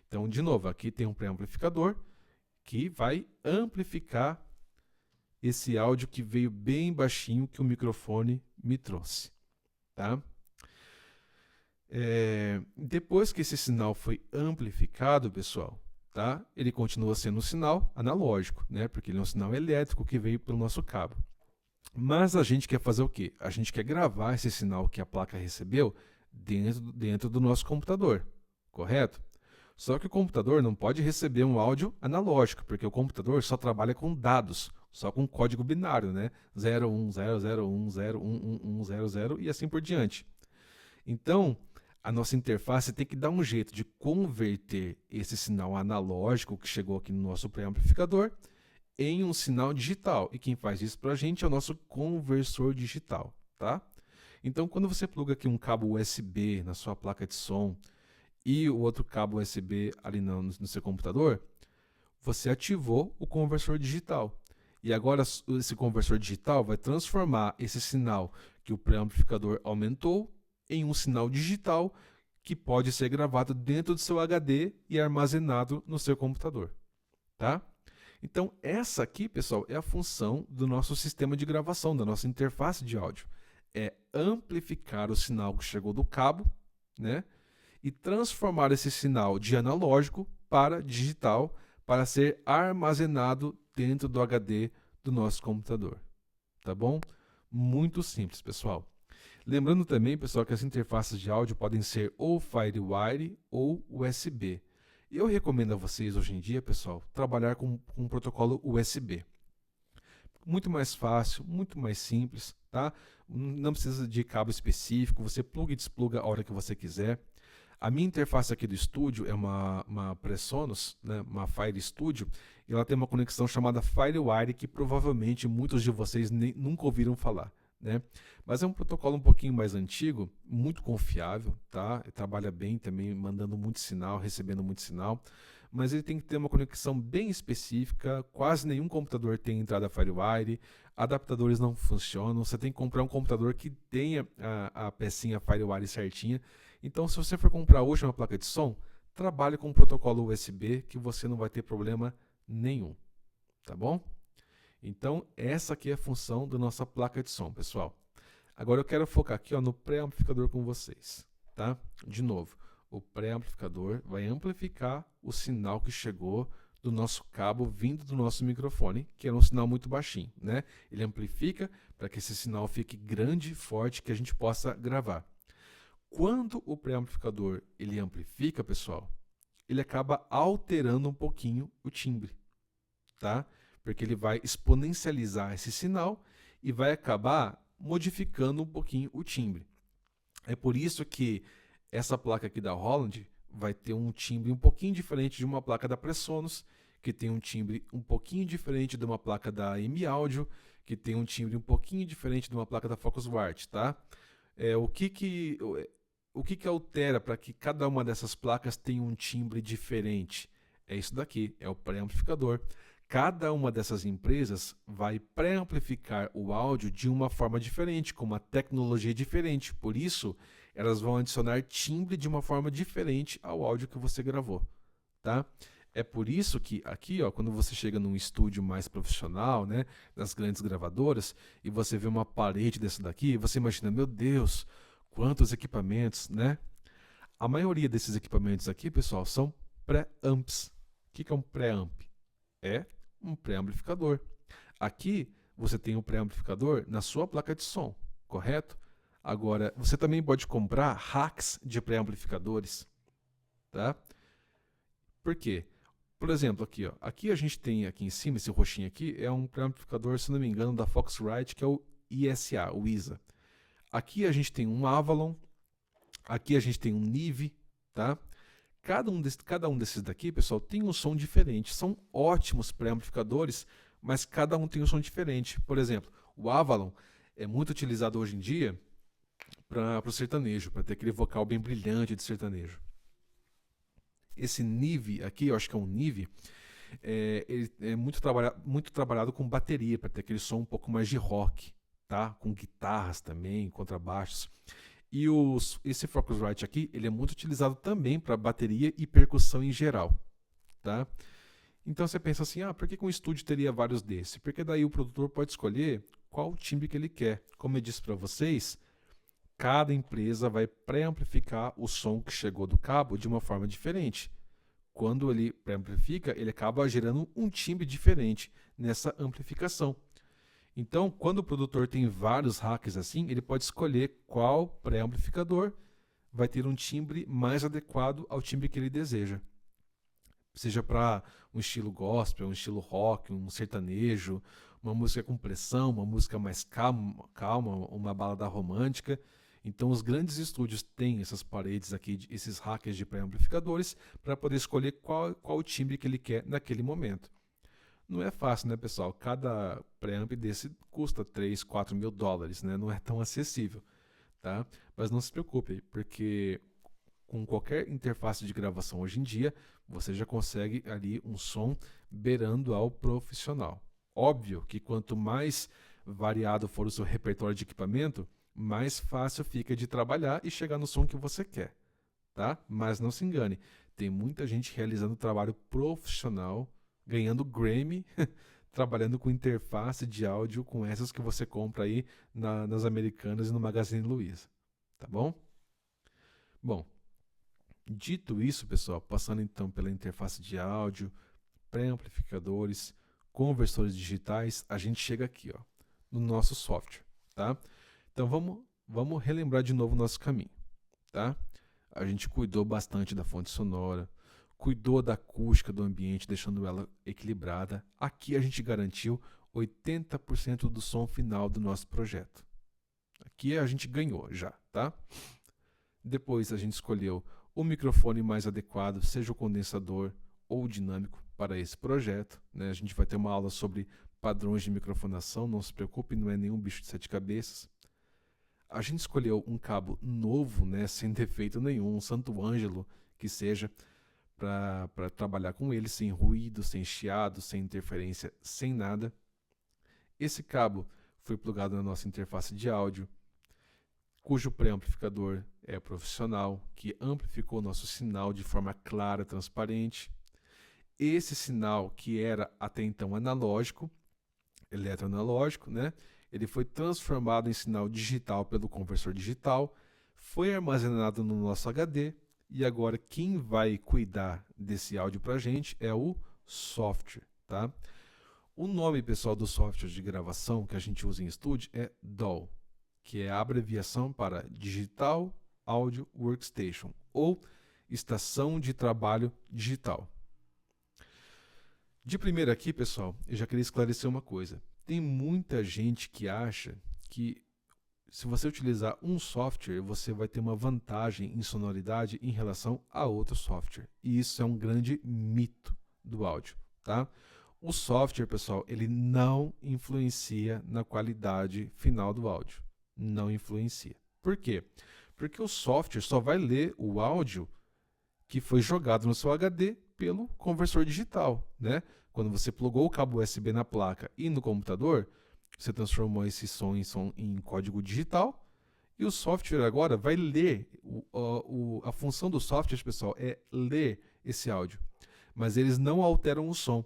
Então, de novo, aqui tem um pré-amplificador que vai amplificar esse áudio que veio bem baixinho que o microfone me trouxe. Tá? Depois que esse sinal foi amplificado, pessoal, tá? Ele continua sendo um sinal analógico, né? Porque ele é um sinal elétrico que veio pelo nosso cabo. Mas a gente quer fazer o quê? A gente quer gravar esse sinal que a placa recebeu dentro do nosso computador, correto? Só que o computador não pode receber um áudio analógico, porque o computador só trabalha com dados, só com código binário, né? 0100101100 e assim por diante. Então, a nossa interface tem que dar um jeito de converter esse sinal analógico que chegou aqui no nosso pré-amplificador em um sinal digital. E quem faz isso para a gente é o nosso conversor digital, tá? Então, quando você pluga aqui um cabo USB na sua placa de som e o outro cabo USB ali no seu computador, você ativou o conversor digital. E agora esse conversor digital vai transformar esse sinal que o pré-amplificador aumentou em um sinal digital que pode ser gravado dentro do seu HD e armazenado no seu computador, tá? Então, essa aqui, pessoal, é a função do nosso sistema de gravação, da nossa interface de áudio. É amplificar o sinal que chegou do cabo, né? E transformar esse sinal de analógico para digital, para ser armazenado dentro do HD do nosso computador, tá bom? Muito simples, pessoal. Lembrando também, pessoal, que as interfaces de áudio podem ser ou FireWire ou USB. Eu recomendo a vocês, hoje em dia, pessoal, trabalhar com um protocolo USB. Muito mais fácil, muito mais simples, tá? Não precisa de cabo específico, você pluga e despluga a hora que você quiser. A minha interface aqui do estúdio é uma Presonus, né, uma Fire Studio, e ela tem uma conexão chamada FireWire, que provavelmente muitos de vocês nunca ouviram falar. né? Mas é um protocolo um pouquinho mais antigo, muito confiável, tá? Ele trabalha bem também, mandando muito sinal, recebendo muito sinal, mas ele tem que ter uma conexão bem específica, quase nenhum computador tem entrada FireWire, adaptadores não funcionam, você tem que comprar um computador que tenha a pecinha FireWire certinha. Então, se você for comprar hoje uma placa de som, trabalhe com o protocolo USB que você não vai ter problema nenhum, tá bom? Então, essa aqui é a função da nossa placa de som, pessoal. Agora eu quero focar aqui, ó, no pré-amplificador com vocês, tá? De novo, o pré-amplificador vai amplificar o sinal que chegou do nosso cabo vindo do nosso microfone, que é um sinal muito baixinho, né? Ele amplifica para que esse sinal fique grande e forte, que a gente possa gravar. Quando o pré-amplificador ele amplifica, pessoal, ele acaba alterando um pouquinho o timbre, tá? Porque ele vai exponencializar esse sinal e vai acabar modificando um pouquinho o timbre. É por isso que essa placa aqui da Roland vai ter um timbre um pouquinho diferente de uma placa da Presonus, que tem um timbre um pouquinho diferente de uma placa da M-Audio, que tem um timbre um pouquinho diferente de uma placa da Focusrite, tá? O que altera para que cada uma dessas placas tenha um timbre diferente? É isso daqui, é o pré-amplificador. Cada uma dessas empresas vai pré-amplificar o áudio de uma forma diferente, com uma tecnologia diferente. Por isso, elas vão adicionar timbre de uma forma diferente ao áudio que você gravou, tá? É por isso que aqui, ó, quando você chega num estúdio mais profissional, né, das grandes gravadoras, e você vê uma parede dessa daqui, você imagina, meu Deus, quantos equipamentos, né? A maioria desses equipamentos aqui, pessoal, são pré-amps. O que é um pré-amp? É um pré-amplificador. Aqui você tem um pré-amplificador na sua placa de som, correto? Agora, você também pode comprar racks de pré-amplificadores, tá? Por quê? Por exemplo, aqui, ó, aqui a gente tem aqui em cima, esse roxinho aqui, é um pré-amplificador, se não me engano, da Focusrite, que é o ISA, o ISA. Aqui a gente tem um Avalon, aqui a gente tem um Neve, tá? Cada um desses daqui, pessoal, tem um som diferente. São ótimos pré-amplificadores, mas cada um tem um som diferente. Por exemplo, o Avalon é muito utilizado hoje em dia para o sertanejo, para ter aquele vocal bem brilhante de sertanejo. Esse Neve aqui, eu acho que é um Neve, ele é muito trabalhado com bateria, para ter aquele som um pouco mais de rock, tá? Com guitarras também, contrabaixos. E esse Focusrite aqui, ele é muito utilizado também para bateria e percussão em geral, tá? Então você pensa assim, por que um estúdio teria vários desses? Porque daí o produtor pode escolher qual timbre que ele quer. Como eu disse para vocês, cada empresa vai pré-amplificar o som que chegou do cabo de uma forma diferente. Quando ele pré-amplifica, ele acaba gerando um timbre diferente nessa amplificação. Então, quando o produtor tem vários racks assim, ele pode escolher qual pré-amplificador vai ter um timbre mais adequado ao timbre que ele deseja. Seja para um estilo gospel, um estilo rock, um sertanejo, uma música com pressão, uma música mais calma, uma balada romântica. Então, os grandes estúdios têm essas paredes aqui, esses racks de pré-amplificadores, para poder escolher qual timbre que ele quer naquele momento. Não é fácil, né, pessoal? Cada preamp desse custa 3, 4 mil dólares, né? Não é tão acessível, tá? Mas não se preocupe, porque com qualquer interface de gravação hoje em dia, você já consegue ali um som beirando ao profissional. Óbvio que quanto mais variado for o seu repertório de equipamento, mais fácil fica de trabalhar e chegar no som que você quer, tá? Mas não se engane, tem muita gente realizando trabalho profissional, ganhando Grammy, trabalhando com interface de áudio com essas que você compra aí nas Americanas e no Magazine Luiza, tá bom? Bom, dito isso, pessoal, passando então pela interface de áudio, pré-amplificadores, conversores digitais, a gente chega aqui, ó, no nosso software, tá? Então vamos relembrar de novo o nosso caminho, tá? A gente cuidou bastante da fonte sonora, cuidou da acústica do ambiente, deixando ela equilibrada. Aqui a gente garantiu 80% do som final do nosso projeto. Aqui a gente ganhou já, tá? Depois a gente escolheu o microfone mais adequado, seja o condensador ou o dinâmico para esse projeto, né? A gente vai ter uma aula sobre padrões de microfonação, não se preocupe, não é nenhum bicho de 7 cabeças. A gente escolheu um cabo novo, né, sem defeito nenhum, um santo ângelo que seja, para trabalhar com ele, sem ruído, sem chiado, sem interferência, sem nada. Esse cabo foi plugado na nossa interface de áudio, cujo pré-amplificador é profissional, que amplificou nosso sinal de forma clara, transparente. Esse sinal, que era até então analógico, eletroanalógico, né? Ele foi transformado em sinal digital pelo conversor digital, foi armazenado no nosso HD, e agora quem vai cuidar desse áudio para a gente é o software, tá? O nome, pessoal, do software de gravação que a gente usa em estúdio é DAW, que é a abreviação para Digital Audio Workstation, ou Estação de Trabalho Digital. De primeira aqui, pessoal, eu já queria esclarecer uma coisa. Tem muita gente que acha que se você utilizar um software, você vai ter uma vantagem em sonoridade em relação a outro software. E isso é um grande mito do áudio, tá? O software, pessoal, ele não influencia na qualidade final do áudio. Não influencia. Por quê? Porque o software só vai ler o áudio que foi jogado no seu HD pelo conversor digital, né? Quando você plugou o cabo USB na placa e no computador, você transformou esse som em código digital, e o software agora vai ler. A função do software, pessoal, é ler esse áudio, mas eles não alteram o som.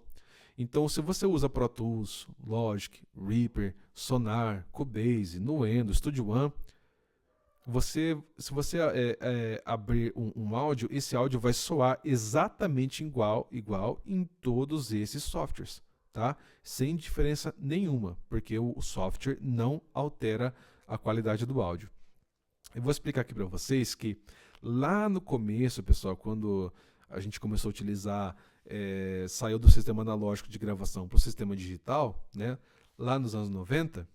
Então, se você usa Pro Tools, Logic, Reaper, Sonar, Cubase, Nuendo, Studio One, se você abrir um áudio, esse áudio vai soar exatamente igual em todos esses softwares, tá? Sem diferença nenhuma, porque o software não altera a qualidade do áudio. Eu vou explicar aqui para vocês que lá no começo, pessoal, quando a gente começou a utilizar, saiu do sistema analógico de gravação para o sistema digital, né? Lá nos anos 90,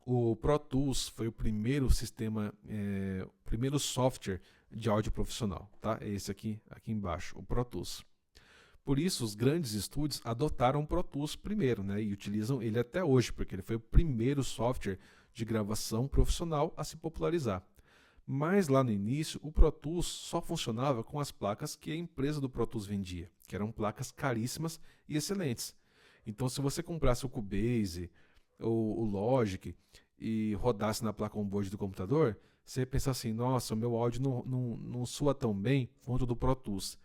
o Pro Tools foi o primeiro sistema, o primeiro software de áudio profissional, tá? É esse aqui embaixo, o Pro Tools. Por isso, os grandes estúdios adotaram o Pro Tools primeiro, né? E utilizam ele até hoje, porque ele foi o primeiro software de gravação profissional a se popularizar. Mas lá no início, o Pro Tools só funcionava com as placas que a empresa do Pro Tools vendia, que eram placas caríssimas e excelentes. Então, se você comprasse o Cubase ou o Logic e rodasse na placa onboard do computador, você ia pensar assim, nossa, o meu áudio não soa tão bem quanto o do Pro Tools.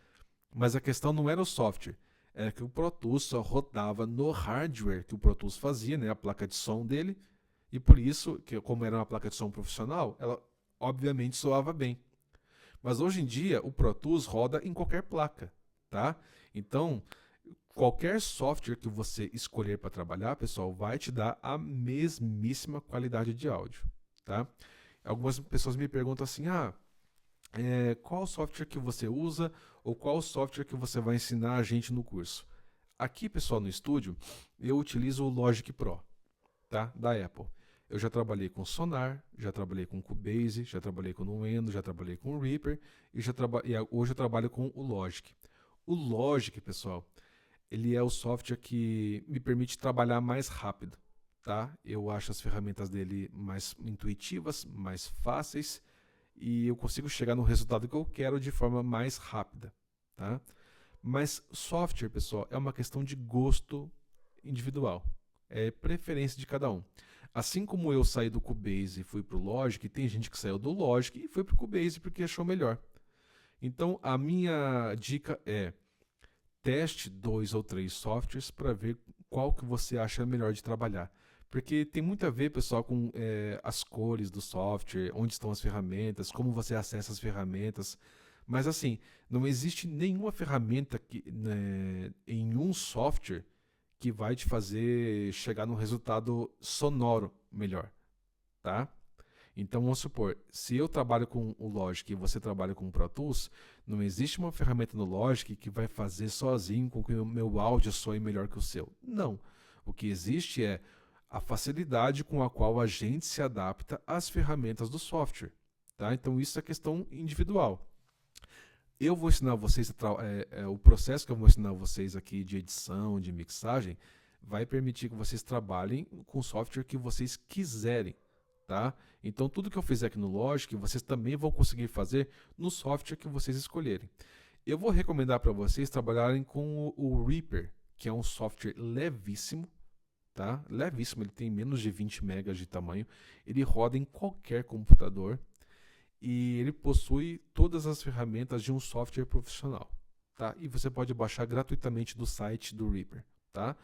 Mas a questão não era o software, era que o Pro Tools só rodava no hardware que o Pro Tools fazia, né, a placa de som dele, e por isso, como era uma placa de som profissional, ela obviamente soava bem. Mas hoje em dia, o Pro Tools roda em qualquer placa, tá? Então, qualquer software que você escolher para trabalhar, pessoal, vai te dar a mesmíssima qualidade de áudio, tá? Algumas pessoas me perguntam assim, qual software que você usa ou qual software que você vai ensinar a gente no curso? Aqui, pessoal, no estúdio, eu utilizo o Logic Pro, tá? Da Apple. Eu já trabalhei com Sonar, já trabalhei com Cubase, já trabalhei com Nuendo, já trabalhei com Reaper e hoje eu trabalho com o Logic. O Logic, pessoal, ele é o software que me permite trabalhar mais rápido, tá? Eu acho as ferramentas dele mais intuitivas, mais fáceis, e eu consigo chegar no resultado que eu quero de forma mais rápida, tá? Mas software, pessoal, é uma questão de gosto individual, é preferência de cada um. Assim como eu saí do Cubase e fui para o Logic, tem gente que saiu do Logic e foi para o Cubase porque achou melhor. Então, a minha dica é: teste 2 ou 3 softwares para ver qual que você acha melhor de trabalhar. Porque tem muito a ver, pessoal, com as cores do software, onde estão as ferramentas, como você acessa as ferramentas. Mas assim, não existe nenhuma ferramenta em um software que vai te fazer chegar num resultado sonoro melhor, tá? Então, vamos supor, se eu trabalho com o Logic e você trabalha com o Pro Tools, não existe uma ferramenta no Logic que vai fazer sozinho com que o meu áudio soe melhor que o seu. Não. O que existe é a facilidade com a qual a gente se adapta às ferramentas do software, tá? Então, isso é questão individual. Eu vou ensinar vocês, o processo que eu vou ensinar vocês aqui de edição, de mixagem, vai permitir que vocês trabalhem com o software que vocês quiserem, tá? Então tudo que eu fizer aqui no Logic, vocês também vão conseguir fazer no software que vocês escolherem. Eu vou recomendar para vocês trabalharem com o Reaper, que é um software levíssimo, tá? Levíssimo, ele tem menos de 20 megas de tamanho, ele roda em qualquer computador e ele possui todas as ferramentas de um software profissional, tá? E você pode baixar gratuitamente do site do Reaper, tá?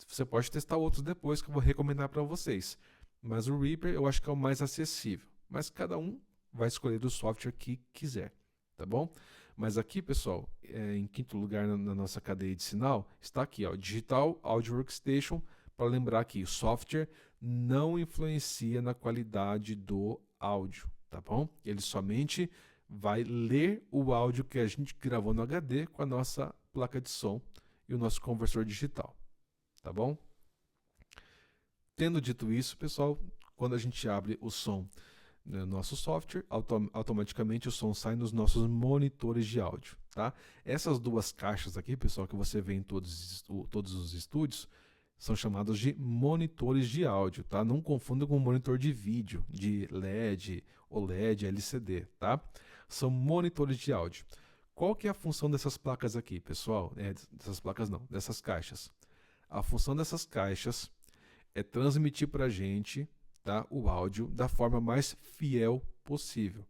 Você pode testar outros depois que eu vou recomendar para vocês, mas o Reaper eu acho que é o mais acessível, mas cada um vai escolher o software que quiser, tá bom? Mas aqui, pessoal, em quinto lugar na nossa cadeia de sinal, está aqui, ó, Digital Audio Workstation, para lembrar que o software não influencia na qualidade do áudio, tá bom? Ele somente vai ler o áudio que a gente gravou no HD com a nossa placa de som e o nosso conversor digital, tá bom? Tendo dito isso, pessoal, quando a gente abre o som no nosso software, automaticamente o som sai nos nossos monitores de áudio, tá? Essas duas caixas aqui, pessoal, que você vê em todos os estúdios, são chamados de monitores de áudio, tá? Não confunda com monitor de vídeo, de LED, OLED, LCD, tá? São monitores de áudio. Qual que é a função dessas placas aqui, pessoal? Dessas placas não, dessas caixas. A função dessas caixas é transmitir para a gente, tá, o áudio da forma mais fiel possível.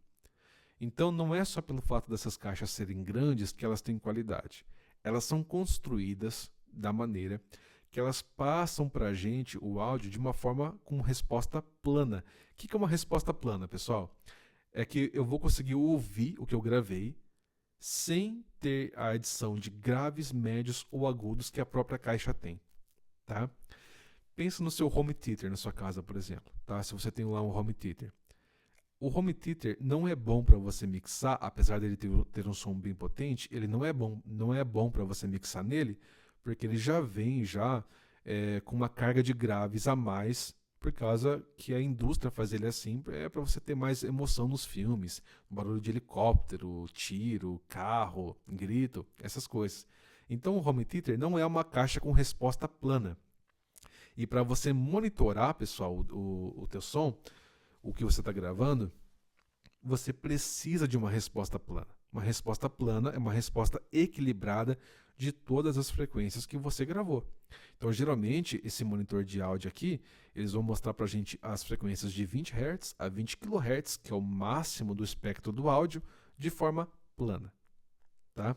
Então não é só pelo fato dessas caixas serem grandes que elas têm qualidade. Elas são construídas da maneira que elas passam para a gente o áudio de uma forma com resposta plana. O que é uma resposta plana, pessoal? É que eu vou conseguir ouvir o que eu gravei sem ter a adição de graves, médios ou agudos que a própria caixa tem, tá? Pensa no seu home theater na sua casa, por exemplo, tá? Se você tem lá um home theater. O home theater não é bom para você mixar, apesar dele ter um som bem potente, ele não é bom para você mixar nele, porque ele já vem com uma carga de graves a mais, por causa que a indústria faz ele assim, para você ter mais emoção nos filmes, barulho de helicóptero, tiro, carro, grito, essas coisas. Então o home theater não é uma caixa com resposta plana. E para você monitorar, pessoal, o teu som, o que você está gravando, você precisa de uma resposta plana. Uma resposta plana é uma resposta equilibrada de todas as frequências que você gravou. Então, geralmente, esse monitor de áudio aqui, eles vão mostrar para a gente as frequências de 20 Hz a 20 kHz, que é o máximo do espectro do áudio, de forma plana, tá?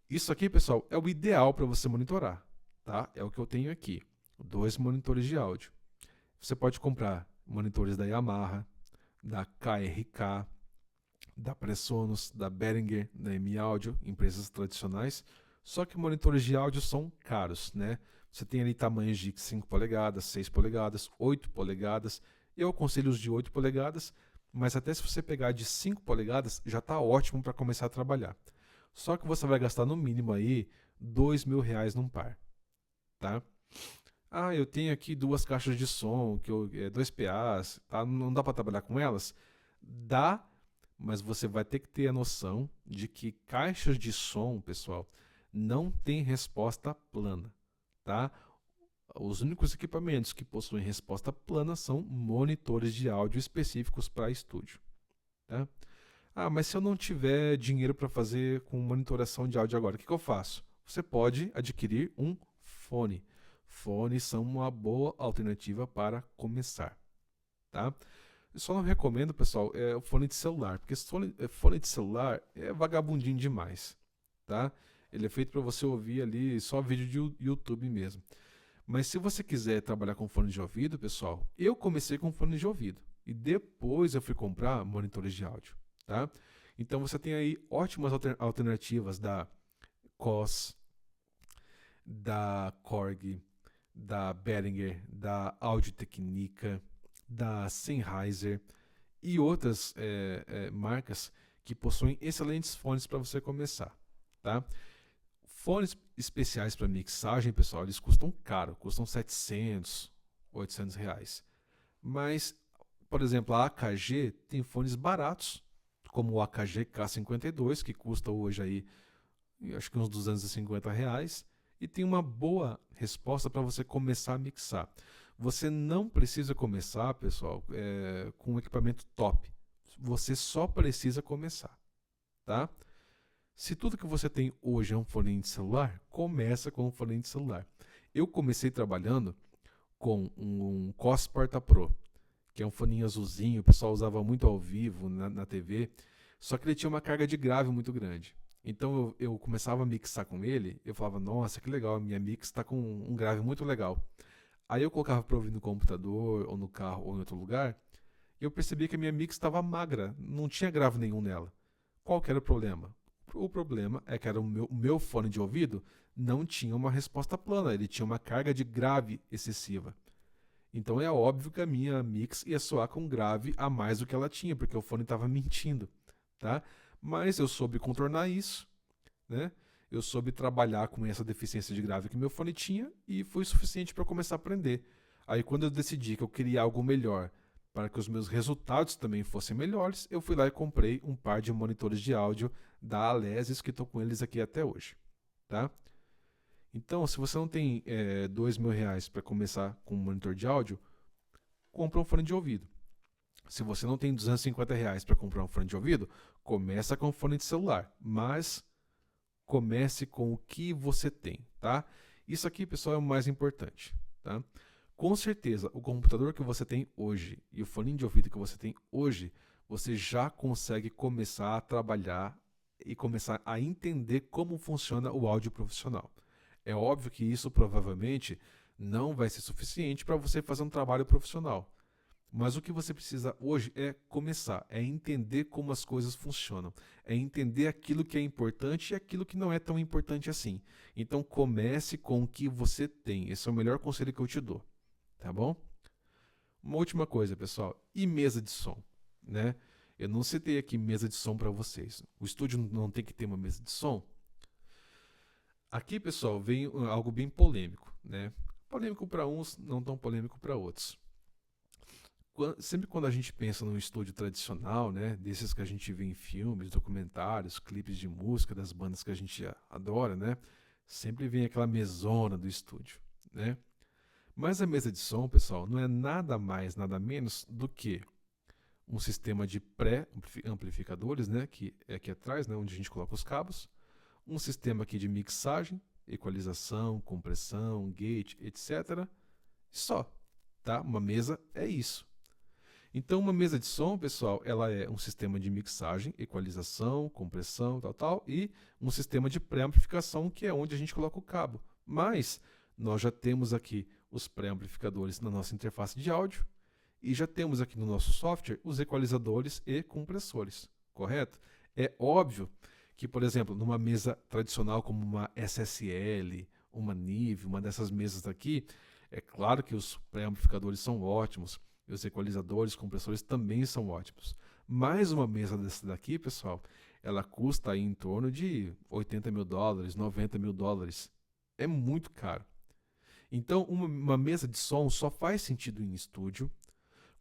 Isso aqui, pessoal, é o ideal para você monitorar, tá? É o que eu tenho aqui. 2 monitores de áudio. Você pode comprar monitores da Yamaha, da KRK, da Presonus, da Behringer, da M-Audio, empresas tradicionais. Só que monitores de áudio são caros, né? Você tem ali tamanhos de 5 polegadas, 6 polegadas, 8 polegadas. Eu aconselho os de 8 polegadas, mas até se você pegar de 5 polegadas, já está ótimo para começar a trabalhar. Só que você vai gastar no mínimo aí R$ 2.000 num par, tá? Ah, eu tenho aqui 2 caixas de som, 2 PAs, tá? Não dá para trabalhar com elas? Dá, mas você vai ter que ter a noção de que caixas de som, pessoal, não tem resposta plana, tá? Os únicos equipamentos que possuem resposta plana são monitores de áudio específicos para estúdio, tá? Ah, mas se eu não tiver dinheiro para fazer com monitoração de áudio agora, o que eu faço? Você pode adquirir um fone. Fones são uma boa alternativa para começar, tá? Eu só não recomendo, pessoal, o fone de celular, porque fone de celular é vagabundinho demais, tá? Ele é feito para você ouvir ali só vídeo de YouTube mesmo. Mas se você quiser trabalhar com fone de ouvido, pessoal, eu comecei com fone de ouvido e depois eu fui comprar monitores de áudio, tá? Então você tem aí ótimas alternativas da KOS, da Korg, da Behringer, da Audio-Technica, da Sennheiser e outras marcas que possuem excelentes fones para você começar, tá? Fones especiais para mixagem, pessoal, eles custam caro, custam R$ 700, R$ 800. Mas, por exemplo, a AKG tem fones baratos, como o AKG K52, que custa hoje aí, acho que uns R$ 250, e tem uma boa resposta para você começar a mixar. Você não precisa começar, pessoal, com um equipamento top. Você só precisa começar, tá? Se tudo que você tem hoje é um fone de celular, começa com um fone de celular. Eu comecei trabalhando com um COS Porta Pro, que é um foninho azulzinho, o pessoal usava muito ao vivo na TV, só que ele tinha uma carga de grave muito grande. Então eu começava a mixar com ele, eu falava, nossa, que legal, a minha mix está com um grave muito legal. Aí eu colocava para ouvir no computador, ou no carro, ou em outro lugar, e eu percebi que a minha mix estava magra, não tinha grave nenhum nela. Qual que era o problema? O problema é que era o meu fone de ouvido não tinha uma resposta plana, ele tinha uma carga de grave excessiva. Então é óbvio que a minha mix ia soar com grave a mais do que ela tinha, porque o fone estava mentindo, tá? Mas eu soube contornar isso, né? Eu soube trabalhar com essa deficiência de grave que meu fone tinha e foi suficiente para começar a aprender. Aí quando eu decidi que eu queria algo melhor para que os meus resultados também fossem melhores, eu fui lá e comprei um par de monitores de áudio da Alesis, que estou com eles aqui até hoje, tá? Então, se você não tem R$ 2.000 para começar com um monitor de áudio, compra um fone de ouvido. Se você não tem R$ 250 para comprar um fone de ouvido, começa com um fone de celular, mas comece com o que você tem, tá? Isso aqui, pessoal, é o mais importante, tá? Com certeza, o computador que você tem hoje e o fone de ouvido que você tem hoje, você já consegue começar a trabalhar e começar a entender como funciona o áudio profissional. É óbvio que isso provavelmente não vai ser suficiente para você fazer um trabalho profissional. Mas o que você precisa hoje é começar, é entender como as coisas funcionam, é entender aquilo que é importante e aquilo que não é tão importante assim. Então comece com o que você tem. Esse é o melhor conselho que eu te dou, tá bom? Uma última coisa, pessoal, e mesa de som, né? Eu não citei aqui mesa de som para vocês. O estúdio não tem que ter uma mesa de som. Aqui, pessoal, vem algo bem polêmico, né? Polêmico para uns, não tão polêmico para outros. Sempre quando a gente pensa num estúdio tradicional, né, desses que a gente vê em filmes, documentários, clipes de música das bandas que a gente adora, né, sempre vem aquela mesona do estúdio, né? Mas a mesa de som, pessoal, não é nada mais, nada menos do que um sistema de pré-amplificadores, né, que é aqui atrás, né, onde a gente coloca os cabos, um sistema aqui de mixagem, equalização, compressão, gate, etc. Só, tá? Uma mesa é isso. Então, uma mesa de som, pessoal, ela é um sistema de mixagem, equalização, compressão, tal, e um sistema de pré-amplificação, que é onde a gente coloca o cabo. Mas nós já temos aqui os pré-amplificadores na nossa interface de áudio e já temos aqui no nosso software os equalizadores e compressores, correto? É óbvio que, por exemplo, numa mesa tradicional como uma SSL, uma NIV, uma dessas mesas aqui, é claro que os pré-amplificadores são ótimos, e os equalizadores, compressores também são ótimos. Mas uma mesa dessa daqui, pessoal, ela custa aí em torno de $80.000, $90.000. É muito caro. Então, uma mesa de som só faz sentido em estúdio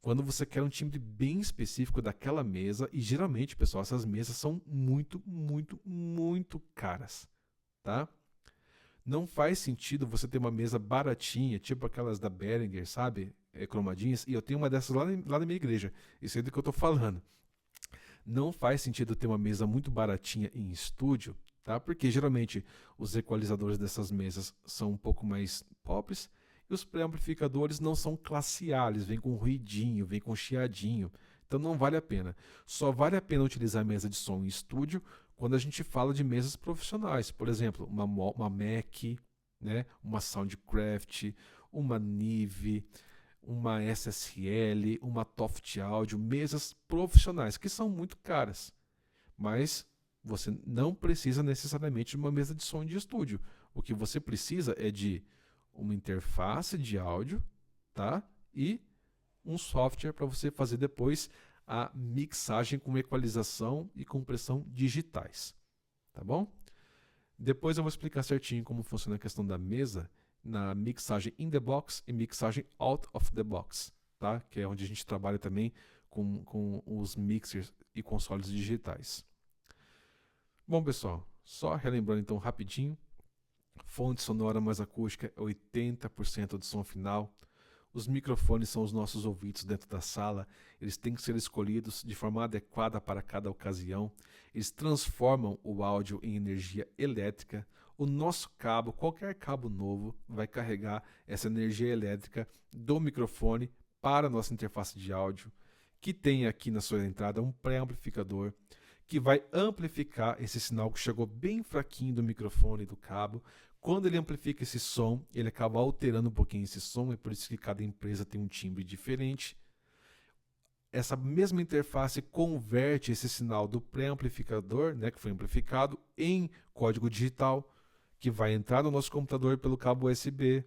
quando você quer um timbre bem específico daquela mesa. E geralmente, pessoal, essas mesas são muito, muito, muito caras, tá? Não faz sentido você ter uma mesa baratinha, tipo aquelas da Behringer, sabe? Cromadinhas. E eu tenho uma dessas lá na minha igreja. Isso é do que eu estou falando. Não faz sentido ter uma mesa muito baratinha em estúdio, tá? Porque geralmente os equalizadores dessas mesas são um pouco mais pobres e os pré-amplificadores não são classe A, eles vêm com ruidinho, vêm com chiadinho. Então não vale a pena. Só vale a pena utilizar a mesa de som em estúdio quando a gente fala de mesas profissionais. Por exemplo, uma Mac, né? Uma Soundcraft, uma NIV, uma SSL, uma Toft Audio, mesas profissionais que são muito caras. Mas você não precisa necessariamente de uma mesa de som de estúdio. O que você precisa é de uma interface de áudio, tá? E um software para você fazer depois a mixagem com equalização e compressão digitais, tá bom? Depois eu vou explicar certinho como funciona a questão da mesa na mixagem in the box e mixagem out of the box, tá? Que é onde a gente trabalha também com os mixers e consoles digitais. Bom, pessoal, só relembrando então rapidinho, Fonte sonora mais acústica é 80% do som final. Os microfones são os nossos ouvidos dentro da sala, eles têm que ser escolhidos de forma adequada para cada ocasião. Eles transformam o áudio em energia elétrica. O nosso cabo, qualquer cabo novo, vai carregar essa energia elétrica do microfone para a nossa interface de áudio, que tem aqui na sua entrada um pré-amplificador, que vai amplificar esse sinal que chegou bem fraquinho do microfone e do cabo. Quando ele amplifica esse som, ele acaba alterando um pouquinho esse som, é por isso que cada empresa tem um timbre diferente. Essa mesma interface converte esse sinal do pré-amplificador, né, que foi amplificado, em código digital, que vai entrar no nosso computador pelo cabo USB,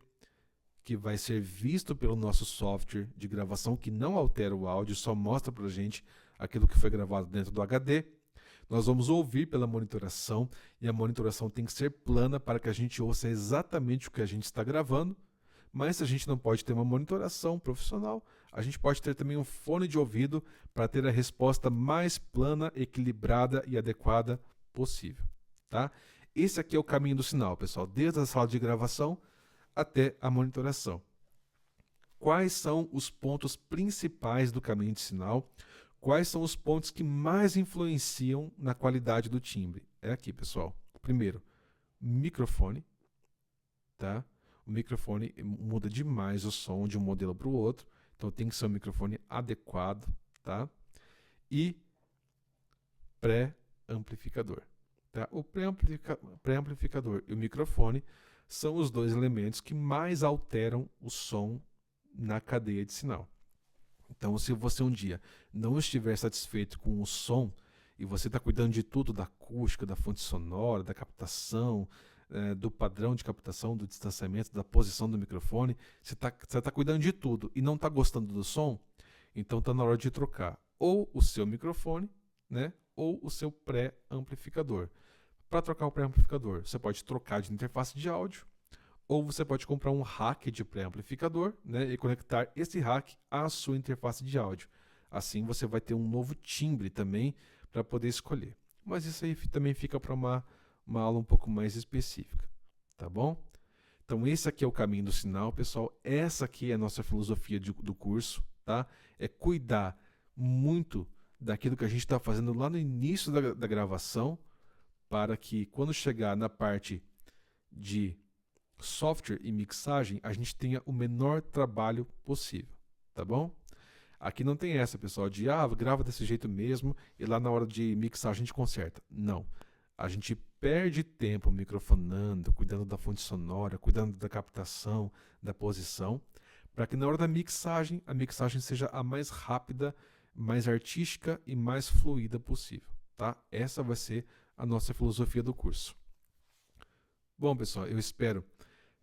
que vai ser visto pelo nosso software de gravação, que não altera o áudio, só mostra para a gente aquilo que foi gravado dentro do HD. Nós vamos ouvir pela monitoração, e a monitoração tem que ser plana para que a gente ouça exatamente o que a gente está gravando. Mas se a gente não pode ter uma monitoração profissional, a gente pode ter também um fone de ouvido para ter a resposta mais plana, equilibrada e adequada possível. Tá? Esse aqui é o caminho do sinal, pessoal, desde a sala de gravação até a monitoração. Quais são os pontos principais do caminho de sinal? Quais são os pontos que mais influenciam na qualidade do timbre? É aqui, pessoal. Primeiro, microfone. Tá? O microfone muda demais o som de um modelo para o outro, então tem que ser um microfone adequado. Tá? E pré-amplificador. Tá? O pré-amplificador e o microfone são os dois elementos que mais alteram o som na cadeia de sinal. Então, se você um dia não estiver satisfeito com o som e você está cuidando de tudo, da acústica, da fonte sonora, da captação, do padrão de captação, do distanciamento, da posição do microfone, você tá cuidando de tudo e não está gostando do som, então está na hora de trocar ou o seu microfone, né, ou o seu pré-amplificador. Para trocar o pré-amplificador, você pode trocar de interface de áudio, ou você pode comprar um rack de pré-amplificador, né, e conectar esse rack à sua interface de áudio. Assim você vai ter um novo timbre também para poder escolher. Mas isso aí também fica para uma aula um pouco mais específica, tá bom? Então esse aqui é o caminho do sinal, pessoal. Essa aqui é a nossa filosofia do curso, tá? É cuidar muito daquilo que a gente está fazendo lá no início da gravação, para que quando chegar na parte de software e mixagem, a gente tenha o menor trabalho possível, tá bom? Aqui não tem essa, pessoal, de grava desse jeito mesmo e lá na hora de mixar a gente conserta. Não. A gente perde tempo microfonando, cuidando da fonte sonora, cuidando da captação, da posição, para que na hora da mixagem, a mixagem seja a mais rápida, mais artística e mais fluida possível, tá? Essa vai ser a nossa filosofia do curso. Bom, pessoal, eu espero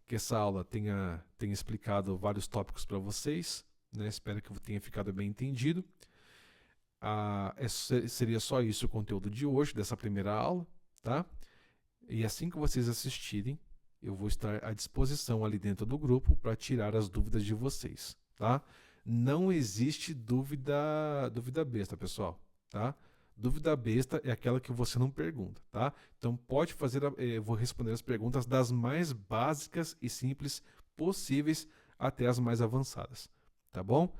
que essa aula tenha explicado vários tópicos para vocês, né? Espero que tenha ficado bem entendido. Seria só isso o conteúdo de hoje, dessa primeira aula, tá? E assim que vocês assistirem, eu vou estar à disposição ali dentro do grupo para tirar as dúvidas de vocês, tá? Não existe dúvida besta, pessoal, tá? Dúvida besta é aquela que você não pergunta, tá? Então pode fazer, eu vou responder as perguntas das mais básicas e simples possíveis até as mais avançadas, tá bom?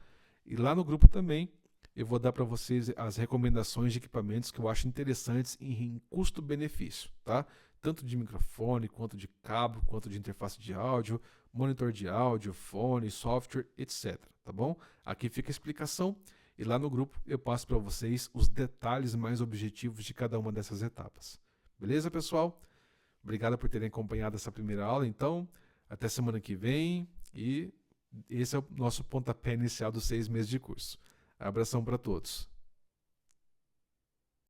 E lá no grupo também eu vou dar para vocês as recomendações de equipamentos que eu acho interessantes em custo-benefício, tá? Tanto de microfone, quanto de cabo, quanto de interface de áudio, monitor de áudio, fone, software, etc, tá bom? Aqui fica a explicação. E lá no grupo eu passo para vocês os detalhes mais objetivos de cada uma dessas etapas. Beleza, pessoal? Obrigado por terem acompanhado essa primeira aula. Então, até semana que vem. E esse é o nosso pontapé inicial dos 6 meses de curso. Abração para todos.